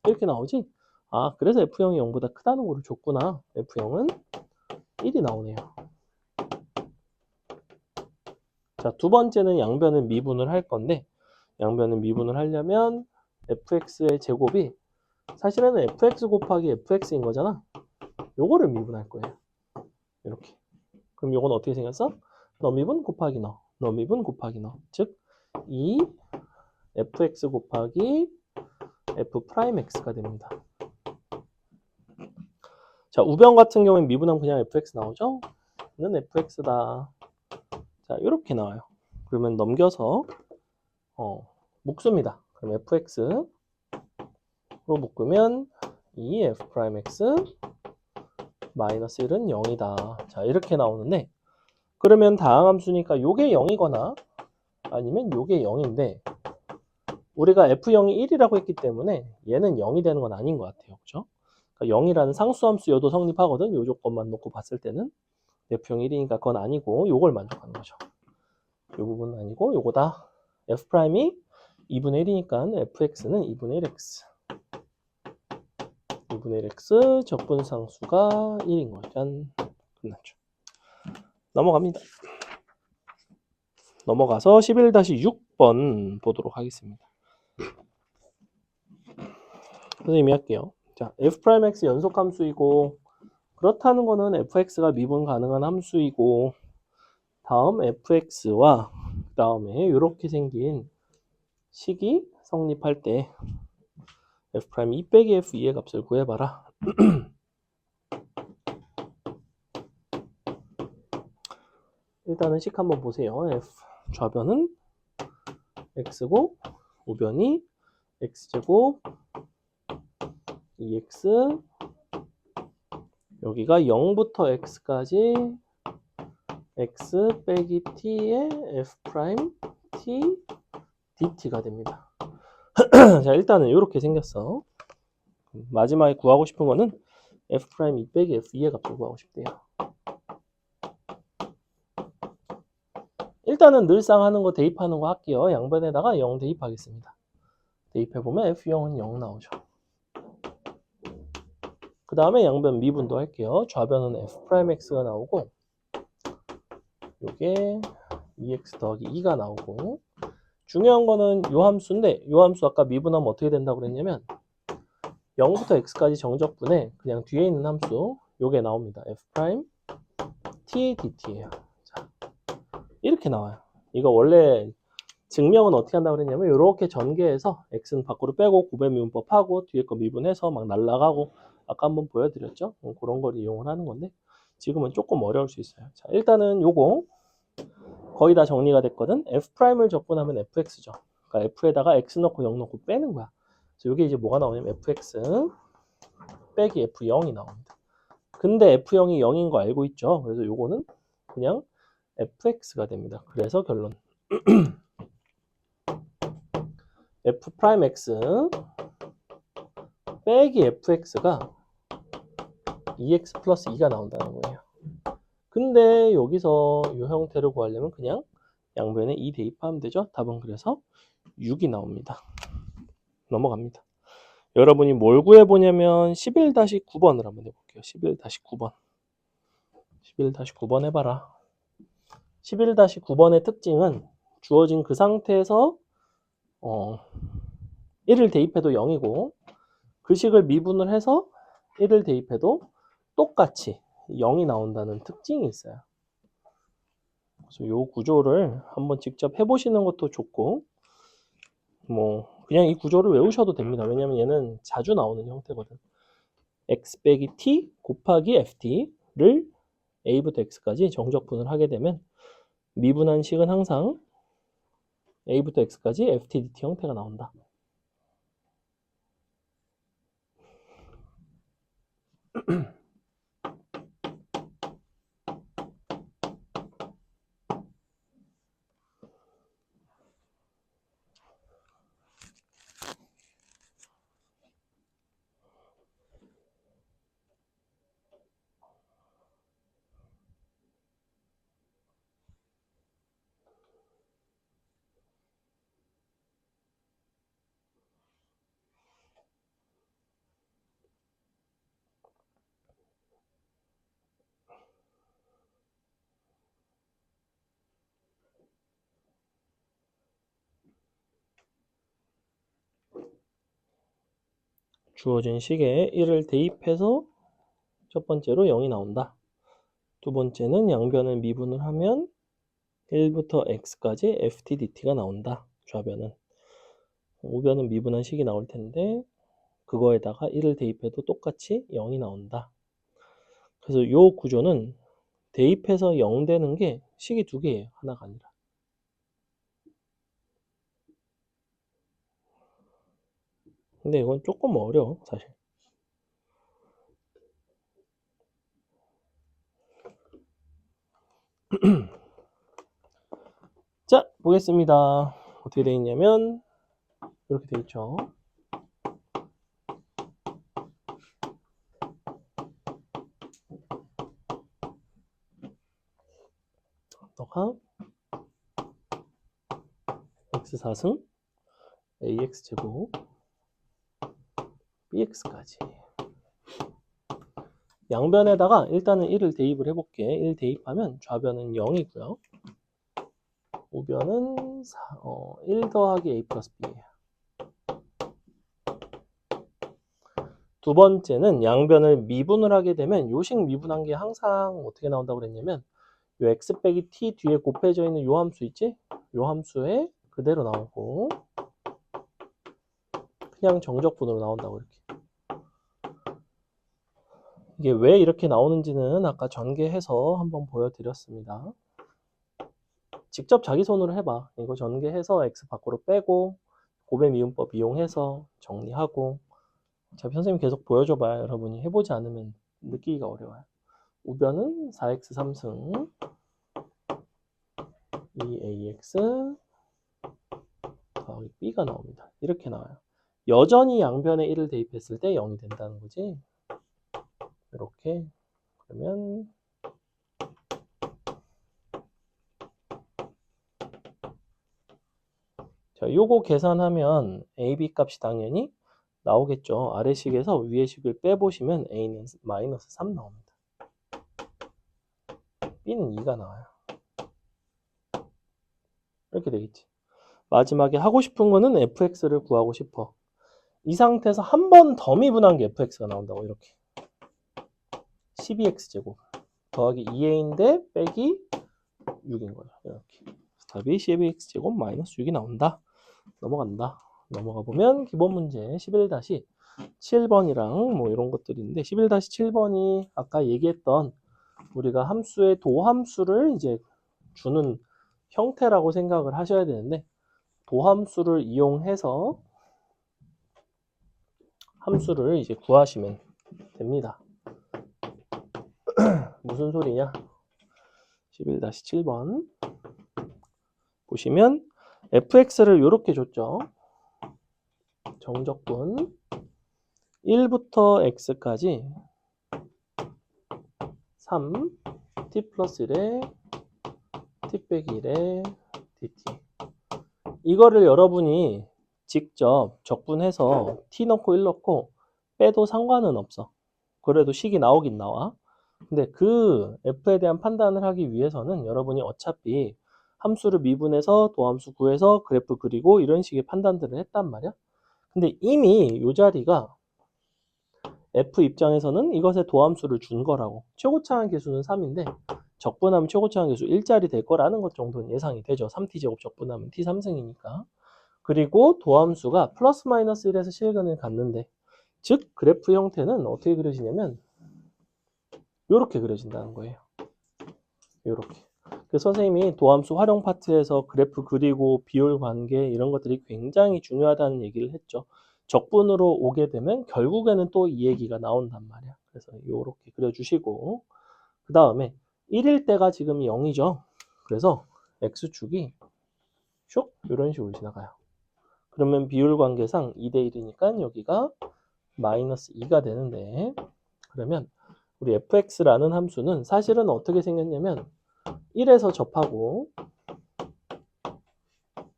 이렇게 나오지? 아, 그래서 f0이 0보다 크다는 거를 줬구나. f0은 1이 나오네요. 자, 두 번째는 양변은 미분을 할 건데 양변은 미분을 하려면 fx의 제곱이 사실은 fx 곱하기 fx인 거잖아. 요거를 미분할 거예요. 이렇게. 그럼 요건 어떻게 생겼어? 너미분 곱하기 너미분 곱하기 즉 2 fx 곱하기 f 프라임 x가 됩니다. 자, 우변 같은 경우엔 미분하면 그냥 fx 나오죠? 는 fx다. 자, 이렇게 나와요. 그러면 넘겨서 묶습니다. 그럼 fx로 묶으면 2 f 프라임 x 마이너스 1은 0이다. 자, 이렇게 나오는데 그러면 다항함수니까 요게 0이거나 아니면 요게 0인데 우리가 f0이 1이라고 했기 때문에 얘는 0이 되는 건 아닌 것 같아요. 그죠? 그러니까 0이라는 상수함수여도 성립하거든. 요 조건만 놓고 봤을 때는 f0이 1이니까 그건 아니고 요걸 만족하는 거죠. 요 부분은 아니고 요거다. F'이 2분의 1이니까 fx는 2분의 1x. 2분의 1x 적분상수가 1인 거죠. 짠. 끝났죠. 넘어갑니다. 넘어가서 11-6번 보도록 하겠습니다. 선생님이 할게요. 자, f'x 연속함수이고 그렇다는 거는 fx가 미분 가능한 함수이고 다음 fx와 그 다음에 이렇게 생긴 식이 성립할 때 f'2 빼기 f2의 값을 구해봐라. 일단은 식 한번 보세요. f 좌변은 x고 우변이 x제곱 2x 여기가 0부터 x까지 x 빼기 t의 f' t dt가 됩니다. 자, 일단은 이렇게 생겼어. 마지막에 구하고 싶은 거는 f'2 빼기 f2의 값을 구하고 싶대요. 일단은 늘상 하는 거 대입하는 거 할게요. 양변에다가 0 대입하겠습니다. 대입해보면 f0은 0 나오죠. 그 다음에 양변 미분도 할게요. 좌변은 f'x가 나오고 요게 2x 더하기 2가 나오고 중요한 거는 요 함수인데 요 함수 아까 미분하면 어떻게 된다고 그랬냐면 0부터 x까지 정적분에 그냥 뒤에 있는 함수 요게 나옵니다. f' t dt예요. 자, 이렇게 나와요. 이거 원래 증명은 어떻게 한다고 그랬냐면 이렇게 전개해서 x는 밖으로 빼고 구배미분법 하고 뒤에 거 미분해서 막 날라가고 아까 한번 보여드렸죠? 그런 걸 이용을 하는 건데 지금은 조금 어려울 수 있어요. 자, 일단은 요거 거의 다 정리가 됐거든. f'을 적분하면 fx죠. 그러니까 f에다가 x 넣고 0 넣고 빼는 거야. 그래서 이게 이제 뭐가 나오냐면 fx 빼기 f0이 나옵니다. 근데 f0이 0인 거 알고 있죠? 그래서 요거는 그냥 fx가 됩니다. 그래서 결론 f'x 빼기 fx가 2x 플러스 2가 나온다는 거예요. 근데 여기서 이 형태를 구하려면 그냥 양변에 2 대입하면 되죠. 답은 그래서 6이 나옵니다. 넘어갑니다. 여러분이 뭘 구해보냐면 11-9번을 한번 해볼게요. 11-9번. 11-9번 해봐라. 11-9번의 특징은 주어진 그 상태에서 1을 대입해도 0이고 그 식을 미분을 해서 1을 대입해도 똑같이 0이 나온다는 특징이 있어요. 그래서 이 구조를 한번 직접 해보시는 것도 좋고 뭐 그냥 이 구조를 외우셔도 됩니다. 왜냐면 얘는 자주 나오는 형태거든. x 빼기 t 곱하기 ft를 a부터 x까지 정적분을 하게 되면 미분한 식은 항상 a부터 x까지 ft dt 형태가 나온다. 주어진 식에 1을 대입해서 첫 번째로 0이 나온다. 두 번째는 양변을 미분을 하면 1부터 x까지 ft dt가 나온다. 좌변은. 우변은 미분한 식이 나올 텐데 그거에다가 1을 대입해도 똑같이 0이 나온다. 그래서 이 구조는 대입해서 0 되는 게 식이 두 개예요. 하나가 아니라. 근데 이건 조금 어려워 사실. 자, 보겠습니다. 어떻게 되어 있냐면 이렇게 되어 있죠. 너가 x4승 ax제곱 bx까지. 양변에다가 일단은 1을 대입을 해볼게. 1 대입하면 좌변은 0이고요. 우변은 1 더하기 a 플러스 b예요. 두 번째는 양변을 미분을 하게 되면 요식 미분한 게 항상 어떻게 나온다고 그랬냐면 요 x 빼기 t 뒤에 곱해져 있는 요 함수 있지? 요 함수에 그대로 나오고 그냥 정적분으로 나온다고 이렇게. 이게 왜 이렇게 나오는지는 아까 전개해서 한번 보여드렸습니다. 직접 자기 손으로 해봐. 이거 전개해서 x 밖으로 빼고 곱의 미분법 이용해서 정리하고 어차피 선생님 계속 보여줘봐야 여러분이 해보지 않으면 느끼기가 어려워요. 우변은 4x 3승 2ax 더하기 b가 나옵니다. 이렇게 나와요. 여전히 양변에 1을 대입했을 때 0이 된다는 거지. 이렇게. 그러면 자, 요거 계산하면 AB 값이 당연히 나오겠죠. 아래식에서 위에식을 빼보시면 A는 마이너스 3 나옵니다. B는 2가 나와요. 이렇게 되겠지. 마지막에 하고 싶은 거는 fx를 구하고 싶어. 이 상태에서 한 번 더 미분한 게 fx가 나온다고 이렇게. 12x제곱 더하기 2a인데 빼기 6인 거죠. 이렇게. 답이 12x제곱 마이너스 6이 나온다. 넘어간다. 넘어가 보면 기본 문제 11-7번이랑 뭐 이런 것들이 있는데 11-7번이 아까 얘기했던 우리가 함수의 도함수를 이제 주는 형태라고 생각을 하셔야 되는데 도함수를 이용해서 함수를 이제 구하시면 됩니다. 무슨 소리냐? 11-7번 보시면 fx를 이렇게 줬죠. 정적분 1부터 x까지 3 t 플러스 1에 t 빼기 1에 dt. 이거를 여러분이 직접 적분해서 t 넣고 1 넣고 빼도 상관은 없어. 그래도 식이 나오긴 나와. 근데 그 f에 대한 판단을 하기 위해서는 여러분이 어차피 함수를 미분해서 도함수 구해서 그래프 그리고 이런 식의 판단들을 했단 말이야. 근데 이미 이 자리가 f 입장에서는 이것의 도함수를 준 거라고. 최고차항 계수는 3인데 적분하면 최고차항 계수 1짜리 될 거라는 것 정도는 예상이 되죠. 3t제곱 적분하면 t 3승이니까. 그리고 도함수가 플러스 마이너스 1에서 실근을 갖는데 즉 그래프 형태는 어떻게 그려지냐면 이렇게 그려진다는 거예요. 이렇게. 그래서 선생님이 도함수 활용 파트에서 그래프 그리고 비율 관계 이런 것들이 굉장히 중요하다는 얘기를 했죠. 적분으로 오게 되면 결국에는 또 이 얘기가 나온단 말이야. 그래서 이렇게 그려주시고 그 다음에 1일 때가 지금 0이죠. 그래서 x축이 슉 이런 식으로 지나가요. 그러면 비율 관계상 2대1이니까 여기가 마이너스 2가 되는데 그러면 우리 fx라는 함수는 사실은 어떻게 생겼냐면 1에서 접하고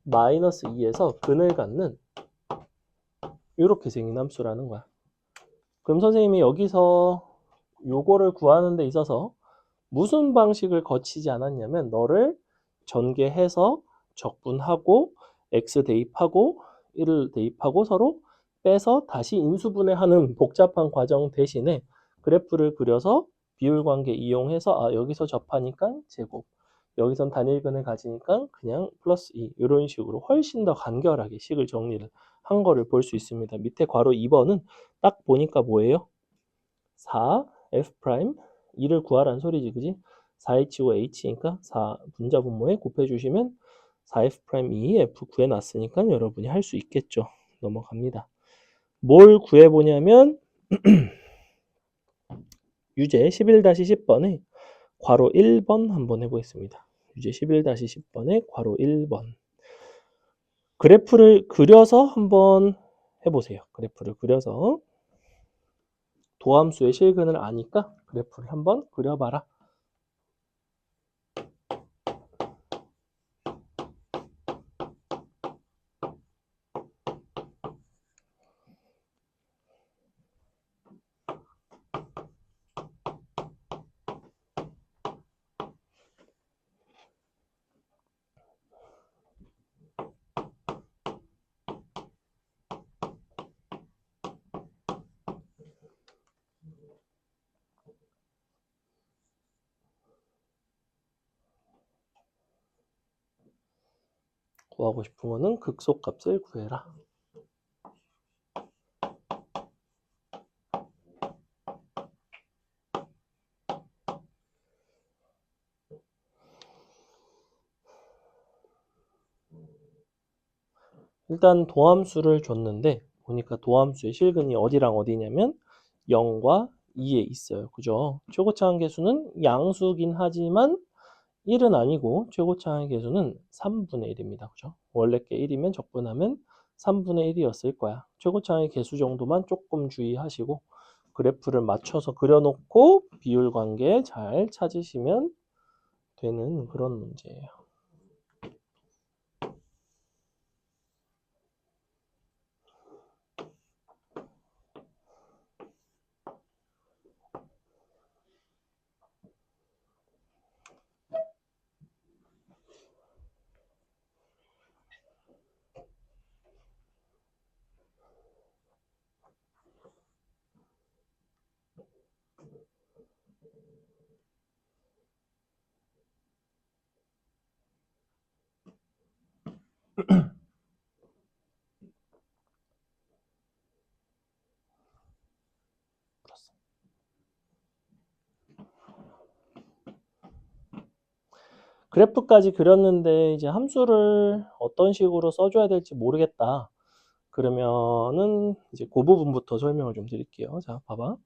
마이너스 2에서 근을 갖는 이렇게 생긴 함수라는 거야. 그럼 선생님이 여기서 요거를 구하는 데 있어서 무슨 방식을 거치지 않았냐면 너를 전개해서 적분하고 x 대입하고 1을 대입하고 서로 빼서 다시 인수분해하는 복잡한 과정 대신에 그래프를 그려서 비율관계 이용해서 여기서 접하니까 제곱 여기선 단일근을 가지니까 그냥 플러스 2 이런 식으로 훨씬 더 간결하게 식을 정리를 한 거를 볼 수 있습니다. 밑에 괄호 2번은 딱 보니까 뭐예요? 4 f 프라임 2를 구하라는 소리지, 그지? 4h고 h니까 4 분자 분모에 곱해주시면 4f 프라임 2 f 구해놨으니까 여러분이 할 수 있겠죠. 넘어갑니다. 뭘 구해보냐면 유제 11-10번에 괄호 1번 한번 해보겠습니다. 유제 11-10번에 괄호 1번 그래프를 그려서 한번 해보세요. 그래프를 그려서 도함수의 실근을 아니까 그래프를 한번 그려봐라. 구하고 싶은 거는 극소값을 구해라. 일단 도함수를 줬는데 보니까 도함수의 실근이 어디랑 어디냐면 0과 2에 있어요. 그죠? 최고차항 계수는 양수긴 하지만 1은 아니고 최고차항의 계수는 3분의 1입니다. 그죠? 원래 게 1이면 적분하면 3분의 1이었을 거야. 최고차항의 계수 정도만 조금 주의하시고 그래프를 맞춰서 그려놓고 비율 관계 잘 찾으시면 되는 그런 문제예요. 그래프까지 그렸는데 이제 함수를 어떤 식으로 써줘야 될지 모르겠다. 그러면은 이제 그 부분부터 설명을 좀 드릴게요. 자, 봐봐.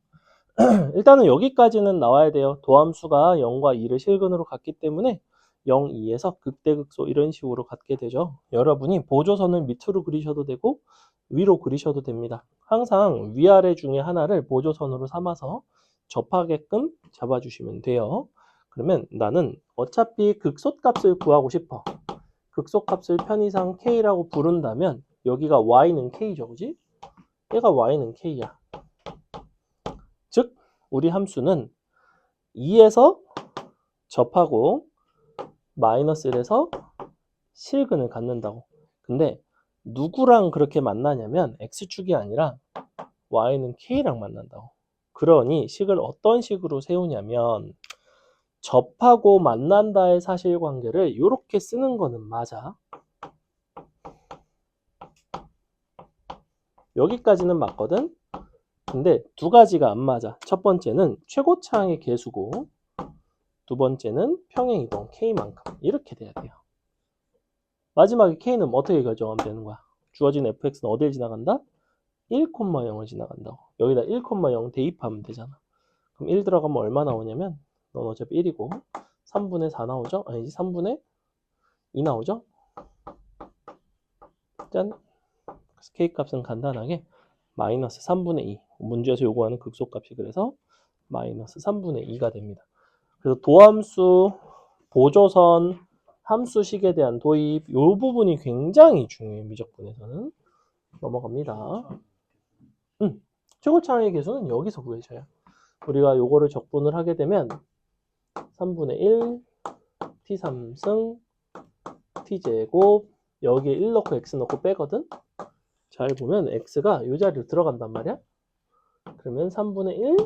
일단은 여기까지는 나와야 돼요. 도함수가 0과 2를 실근으로 갖기 때문에 0, 2에서 극대극소 이런 식으로 갖게 되죠. 여러분이 보조선을 밑으로 그리셔도 되고 위로 그리셔도 됩니다. 항상 위아래 중에 하나를 보조선으로 삼아서 접하게끔 잡아주시면 돼요. 그러면 나는 어차피 극소값을 구하고 싶어. 극소값을 편의상 K라고 부른다면 여기가 Y는 K죠, 그지? 얘가 Y는 K야. 즉 우리 함수는 2에서 접하고 마이너스 1에서 실근을 갖는다고. 근데 누구랑 그렇게 만나냐면 X축이 아니라 Y는 K랑 만난다고. 그러니 식을 어떤 식으로 세우냐면 접하고 만난다의 사실관계를 이렇게 쓰는 거는 맞아. 여기까지는 맞거든. 근데 두 가지가 안 맞아. 첫 번째는 최고차항의 계수고 두 번째는 평행이동 K만큼 이렇게 돼야 돼요. 마지막에 K는 어떻게 결정하면 되는 거야? 주어진 fx는 어딜 지나간다? 1,0을 지나간다고. 여기다 1,0 대입하면 되잖아. 그럼 1 들어가면 얼마 나오냐면 넌 어차피 1이고 3분의 4 나오죠? 아니지 3분의 2 나오죠? 짠! 그래서 K값은 간단하게 마이너스 3분의 2. 문제에서 요구하는 극소값이 그래서 마이너스 3분의 2가 됩니다. 그래서 도함수, 보조선, 함수식에 대한 도입, 이 부분이 굉장히 중요해요. 미적분에서는. 넘어갑니다. 최고차항의 계수는 여기서 구해져요. 우리가 요거를 적분을 하게 되면 3분의 1, t3승, t제곱, 여기에 1 넣고 x 넣고 빼거든? 잘 보면 x가 이 자리로 들어간단 말이야. 그러면 3분의 1,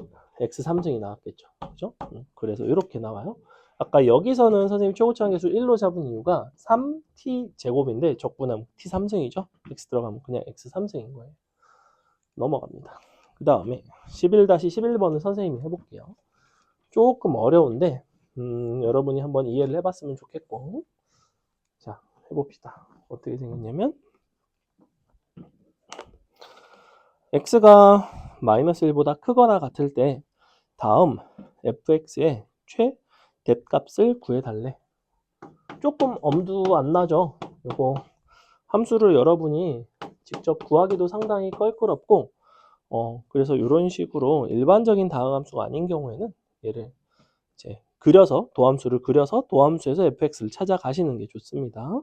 x 3승이 나왔겠죠. 그죠? 그래서 이렇게 나와요. 아까 여기서는 선생님 최고차항 계수 1로 잡은 이유가 3t 제곱인데 적분하면 t 3승이죠. x 들어가면 그냥 x 3승인 거예요. 넘어갑니다. 그 다음에 11-11번을 선생님이 해볼게요. 조금 어려운데 여러분이 한번 이해를 해봤으면 좋겠고, 자 해봅시다. 어떻게 생겼냐면 x가 마이너스 1보다 크거나 같을 때 다음 fx의 최대값을 구해달래. 조금 엄두 안 나죠? 요거 함수를 여러분이 직접 구하기도 상당히 껄끄럽고 그래서 이런 식으로 일반적인 다항함수가 아닌 경우에는 얘를 이제 그려서 도함수를 그려서 도함수에서 fx를 찾아가시는 게 좋습니다.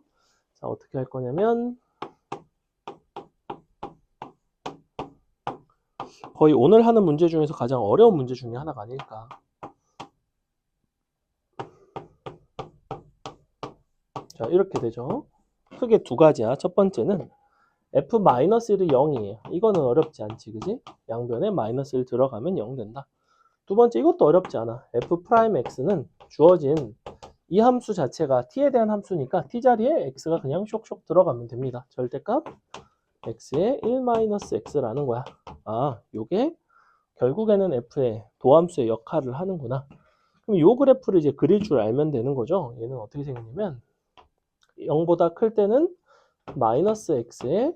자, 어떻게 할 거냐면 거의 오늘 하는 문제 중에서 가장 어려운 문제 중에 하나가 아닐까. 자, 이렇게 되죠. 크게 두 가지야. 첫 번째는 f-1이 0이에요. 이거는 어렵지 않지, 그지? 양변에 마이너스 1 들어가면 0 된다. 두 번째, 이것도 어렵지 않아. f'x는 주어진 이 함수 자체가 t에 대한 함수니까 t 자리에 x가 그냥 쇽쇽 들어가면 됩니다. 절대값 x의 1-x라는 거야. 아, 요게 결국에는 f의 도함수의 역할을 하는구나. 그럼 요 그래프를 이제 그릴 줄 알면 되는 거죠. 얘는 어떻게 생겼냐면 0보다 클 때는 마이너스 x의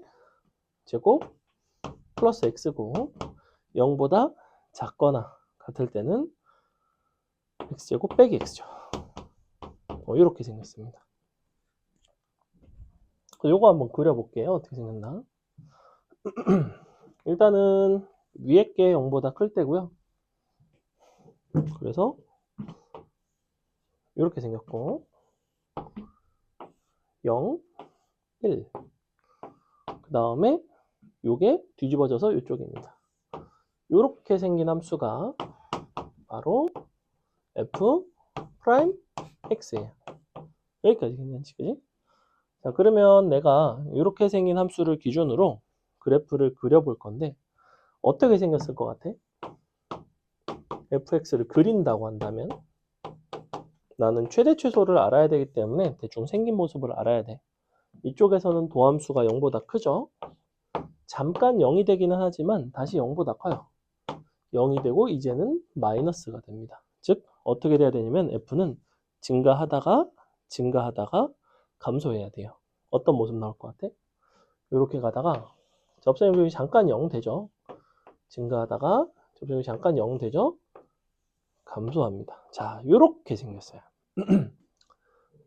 제곱 플러스 x고 0보다 작거나 같을 때는 x제곱 빼기 x죠. 이렇게 생겼습니다. 요거 한번 그려볼게요. 어떻게 생겼나. 일단은 위에 게 0보다 클 때고요. 그래서 이렇게 생겼고 0, 1. 그 다음에 요게 뒤집어져서 이쪽입니다. 이렇게 생긴 함수가 바로 f 프라임 x예요. 여기까지 괜찮지, 그지? 자, 그러면 내가 이렇게 생긴 함수를 기준으로 그래프를 그려볼 건데 어떻게 생겼을 것 같아? fx를 그린다고 한다면 나는 최대 최소를 알아야 되기 때문에 대충 생긴 모습을 알아야 돼. 이쪽에서는 도함수가 0보다 크죠? 잠깐 0이 되기는 하지만 다시 0보다 커요. 0이 되고 이제는 마이너스가 됩니다. 즉 어떻게 돼야 되냐면 f는 증가하다가 감소해야 돼요. 어떤 모습 나올 것 같아? 이렇게 가다가 접선비율이 잠깐 0 되죠. 증가하다가 접선비율이 잠깐 0 되죠. 감소합니다. 자, 이렇게 생겼어요.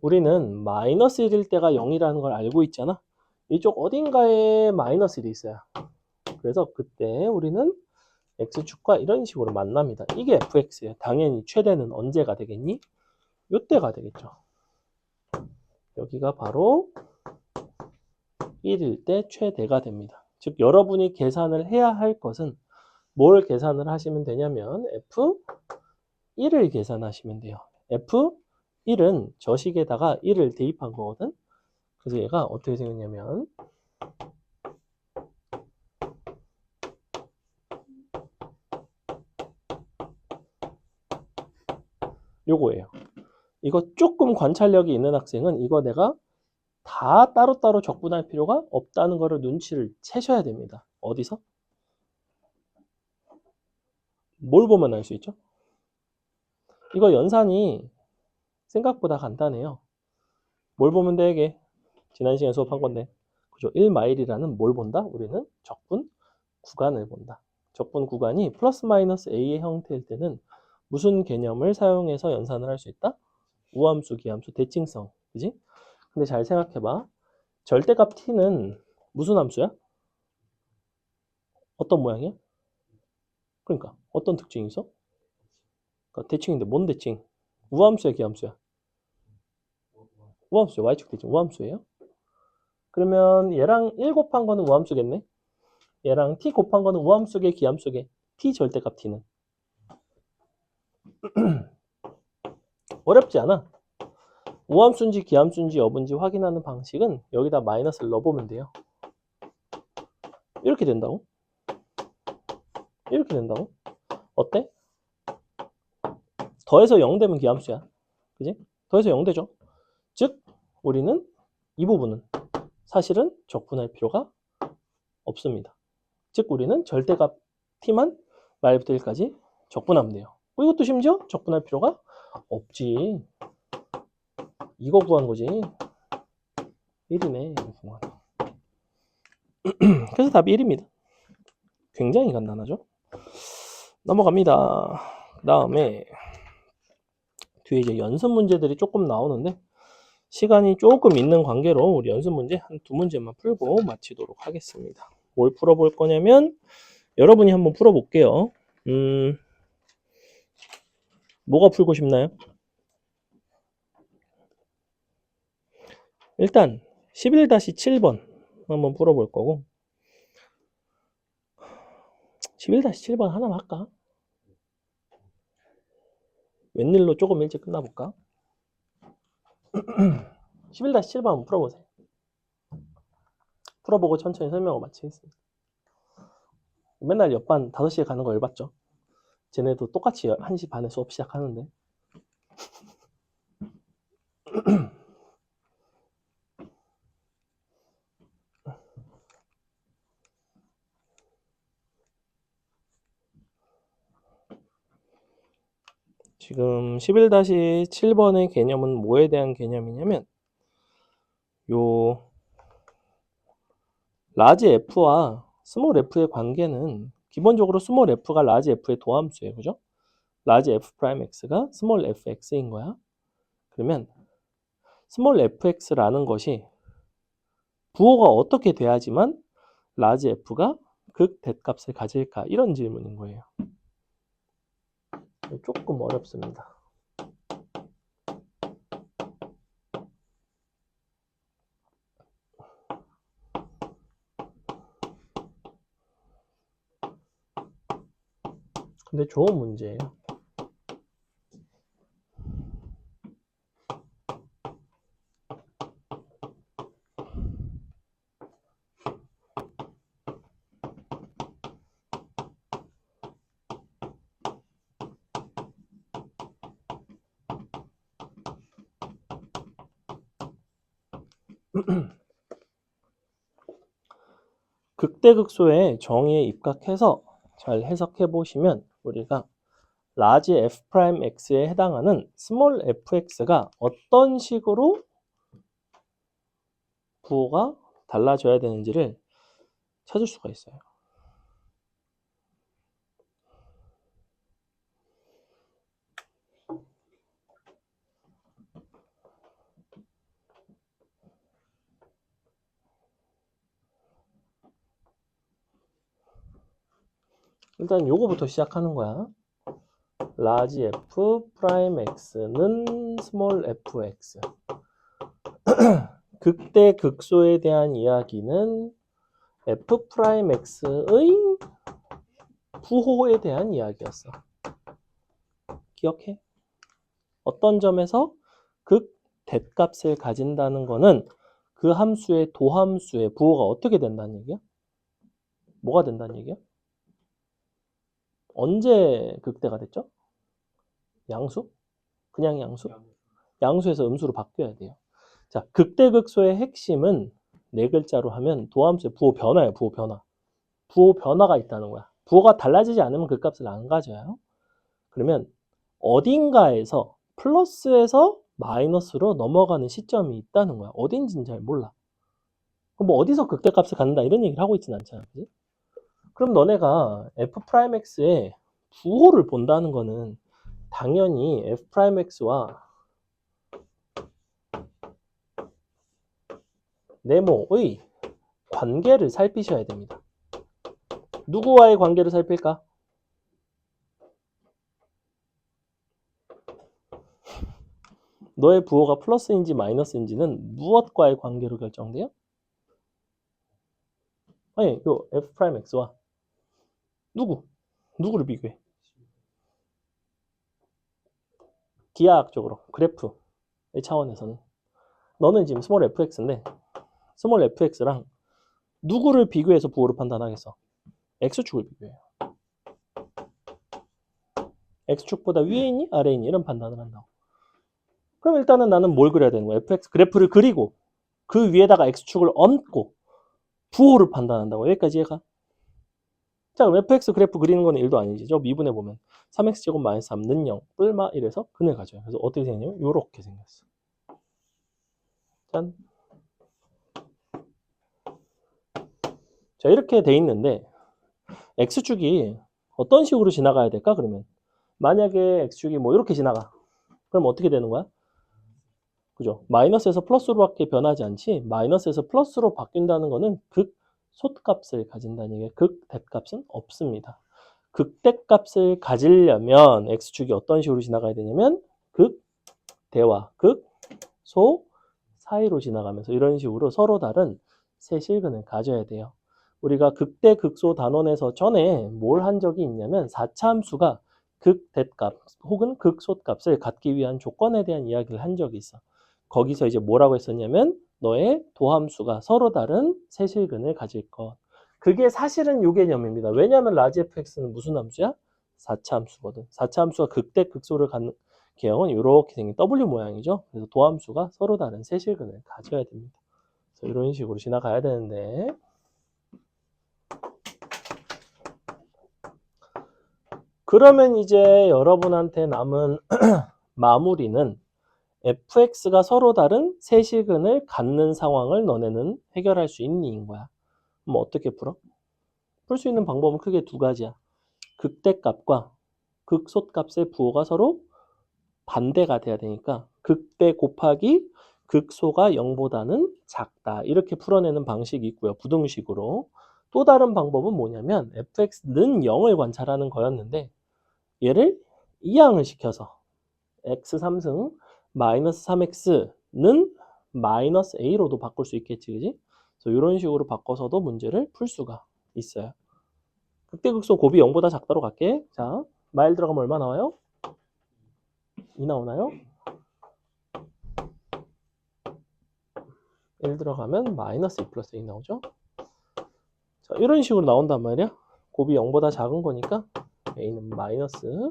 우리는 마이너스 1일 때가 0이라는 걸 알고 있잖아. 이쪽 어딘가에 마이너스 1이 있어요. 그래서 그때 우리는 x축과 이런 식으로 만납니다. 이게 fx예요. 당연히 최대는 언제가 되겠니? 이때가 되겠죠. 여기가 바로 1일 때 최대가 됩니다. 즉 여러분이 계산을 해야 할 것은 뭘 계산을 하시면 되냐면 F1을 계산하시면 돼요. F1은 저 식에다가 1을 대입한 거거든. 그래서 얘가 어떻게 생겼냐면 요거예요. 이거 조금 관찰력이 있는 학생은 이거 내가 다 따로따로 적분할 필요가 없다는 거를 눈치를 채셔야 됩니다. 어디서? 뭘 보면 알 수 있죠? 이거 연산이 생각보다 간단해요. 뭘 보면 돼, 이게? 지난 시간에 수업한 건데. 그죠? 1마일이라는 뭘 본다? 우리는 적분 구간을 본다. 적분 구간이 플러스 마이너스 A의 형태일 때는 무슨 개념을 사용해서 연산을 할 수 있다? 우함수, 기함수, 대칭성. 그지? 근데 잘 생각해봐. 절대값 t는 무슨 함수야? 어떤 모양이야? 그러니까 어떤 특징이 있어? 그러니까 대칭인데 뭔 대칭? 우함수야, 기함수야? 우함수야. y축 대칭 우함수예요? 그러면 얘랑 1 곱한 거는 우함수겠네? 얘랑 t 곱한 거는 우함수계, 기함수계? t 절대값 t는 어렵지 않아. 우함수인지 기함수인지 여부인지 확인하는 방식은 여기다 마이너스를 넣어보면 돼요. 이렇게 된다고? 이렇게 된다고? 어때? 더해서 0 되면 기함수야. 그지? 더해서 0 되죠. 즉 우리는 이 부분은 사실은 적분할 필요가 없습니다. 즉 우리는 절대값 t만 말부터 1까지 적분하면 돼요. 이것도 심지어 적분할 필요가 없지. 이거 구한 거지. 1이네. 그래서 답이 1입니다. 굉장히 간단하죠? 넘어갑니다. 그 다음에 뒤에 이제 연습 문제들이 조금 나오는데 시간이 조금 있는 관계로 우리 연습 문제 한 2문제만 풀고 마치도록 하겠습니다. 뭘 풀어볼 거냐면 여러분이 한번 풀어볼게요. 뭐가 풀고 싶나요? 일단 11-7번 한번 풀어볼 거고 11-7번 하나만 할까? 웬일로 조금 일찍 끝나볼까? 11-7번 한번 풀어보세요. 풀어보고 천천히 설명을 마치겠습니다. 맨날 옆반 5시에 가는 거 열받죠? 쟤네도 똑같이 1시 반에 수업 시작하는데 지금 11-7번의 개념은 뭐에 대한 개념이냐면 요 라지 f와 스몰 f의 관계는 기본적으로 스몰 f가 라지 f의 도함수예요. 그죠? 라지 f 프라임 x가 스몰 fx인 거야. 그러면 스몰 fx라는 것이 부호가 어떻게 돼야지만 라지 f가 극 대값을 가질까? 이런 질문인 거예요. 조금 어렵습니다. 근데 좋은 문제예요. 극대극소의 정의에 입각해서 잘 해석해 보시면 우리가 라지 f'x에 해당하는 스몰 fx가 어떤 식으로 부호가 달라져야 되는지를 찾을 수가 있어요. 일단 요거부터 시작하는 거야. 라지 f 프라임 x는 스몰 fx. 극대 극소에 대한 이야기는 f 프라임 x의 부호에 대한 이야기였어. 기억해? 어떤 점에서 극 대값을 가진다는 거는 그 함수의 도함수의 부호가 어떻게 된다는 얘기야? 뭐가 된다는 얘기야? 언제 극대가 됐죠? 양수? 그냥 양수? 양수에서 음수로 바뀌어야 돼요. 자, 극대극소의 핵심은 네 글자로 하면 도함수의 부호 변화예요. 부호 변화. 부호 변화가 있다는 거야. 부호가 달라지지 않으면 그 값을 안 가져요. 그러면 어딘가에서 플러스에서 마이너스로 넘어가는 시점이 있다는 거야. 어딘지는 잘 몰라. 뭐 어디서 극대값을 갖는다 이런 얘기를 하고 있진 않잖아. 그치? 그럼 너네가 f'x의 부호를 본다는 거는 당연히 f'x와 네모의 관계를 살피셔야 됩니다. 누구와의 관계를 살필까? 너의 부호가 플러스인지 마이너스인지는 무엇과의 관계로 결정돼요? 아니, 요 f'x와 누구를 비교해? 기하학적으로 그래프의 차원에서는 너는 지금 스몰 fx인데 스몰 fx랑 누구를 비교해서 부호를 판단하겠어? x축을 비교해요. x축보다 위에 있니? 아래에 있니? 이런 판단을 한다고. 그럼 일단은 나는 뭘 그려야 되는 거야? fx 그래프를 그리고 그 위에다가 x축을 얹고 부호를 판단한다고. 여기까지 이해가? 자, 그럼 fx 그래프 그리는 건 1도 아니지. 저 미분해 보면 3x제곱 마이너스 3는 0 뿔마 이래서 근을 가져요. 그래서 어떻게 생겼냐면 요렇게 생겼어. 짠. 자, 이렇게 돼 있는데 x축이 어떤 식으로 지나가야 될까? 그러면 만약에 x축이 뭐 이렇게 지나가. 그럼 어떻게 되는 거야? 그죠? 마이너스에서 플러스로밖에 변하지 않지 마이너스에서 플러스로 바뀐다는 거는 극소값을 가진다는 얘기예요. 극대값은 없습니다. 극대값을 가지려면 x축이 어떤 식으로 지나가야 되냐면 극대와 극소 사이로 지나가면서 이런 식으로 서로 다른 세실근을 가져야 돼요. 우리가 극대 극소 단원에서 전에 뭘 한 적이 있냐면 4차 함수가 극대값 혹은 극소값을 갖기 위한 조건에 대한 이야기를 한 적이 있어. 거기서 이제 뭐라고 했었냐면 너의 도함수가 서로 다른 세실근을 가질 것. 그게 사실은 요 개념입니다. 왜냐하면 라지 fx는 무슨 함수야? 4차 함수거든. 4차 함수가 극대 극소를 개형은 이렇게 생긴 W 모양이죠. 그래서 도함수가 서로 다른 세실근을 가져야 됩니다. 그래서 이런 식으로 지나가야 되는데 그러면 이제 여러분한테 남은 마무리는 fx가 서로 다른 세실근을 갖는 상황을 너네는 해결할 수 있니인 거야. 그럼 어떻게 풀어? 풀 수 있는 방법은 크게 두 가지야. 극대값과 극소값의 부호가 서로 반대가 돼야 되니까 극대 곱하기 극소가 0보다는 작다. 이렇게 풀어내는 방식이 있고요. 부등식으로. 또 다른 방법은 뭐냐면 fx는 0을 관찰하는 거였는데 얘를 이항을 시켜서 x 3승 마이너스 3x는 마이너스 a로도 바꿀 수 있겠지, 그지? 그래서 이런 식으로 바꿔서도 문제를 풀 수가 있어요. 극대극소 곱이 0보다 작다로 갈게. 자, 마일 들어가면 얼마 나와요? 2 나오나요? 1 들어가면 마이너스 2 플러스 2 나오죠? 자, 이런 식으로 나온단 말이야. 곱이 0보다 작은 거니까 a는 마이너스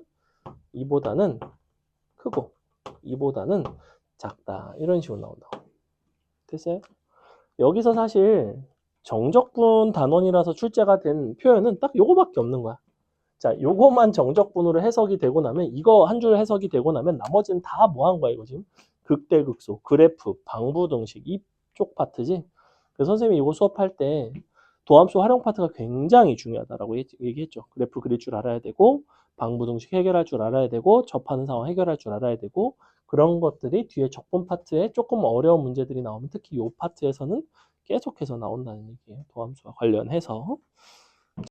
2보다는 크고 2보다는 작다. 이런 식으로 나온다. 됐어요? 여기서 사실 정적분 단원이라서 출제가 된 표현은 딱 요거밖에 없는 거야. 자, 요거만 정적분으로 해석이 되고 나면 이거 한 줄 해석이 되고 나면 나머지는 다 뭐 한 거야, 이거 지금? 극대극소, 그래프, 방부등식 이쪽 파트지. 그래서 선생님이 이거 수업할 때 도함수 활용 파트가 굉장히 중요하다라고 얘기했죠. 그래프 그릴 줄 알아야 되고 방부등식 해결할 줄 알아야 되고 접하는 상황 해결할 줄 알아야 되고 그런 것들이 뒤에 적분 파트에 조금 어려운 문제들이 나오면 특히 이 파트에서는 계속해서 나온다는 얘기예요. 도함수와 관련해서.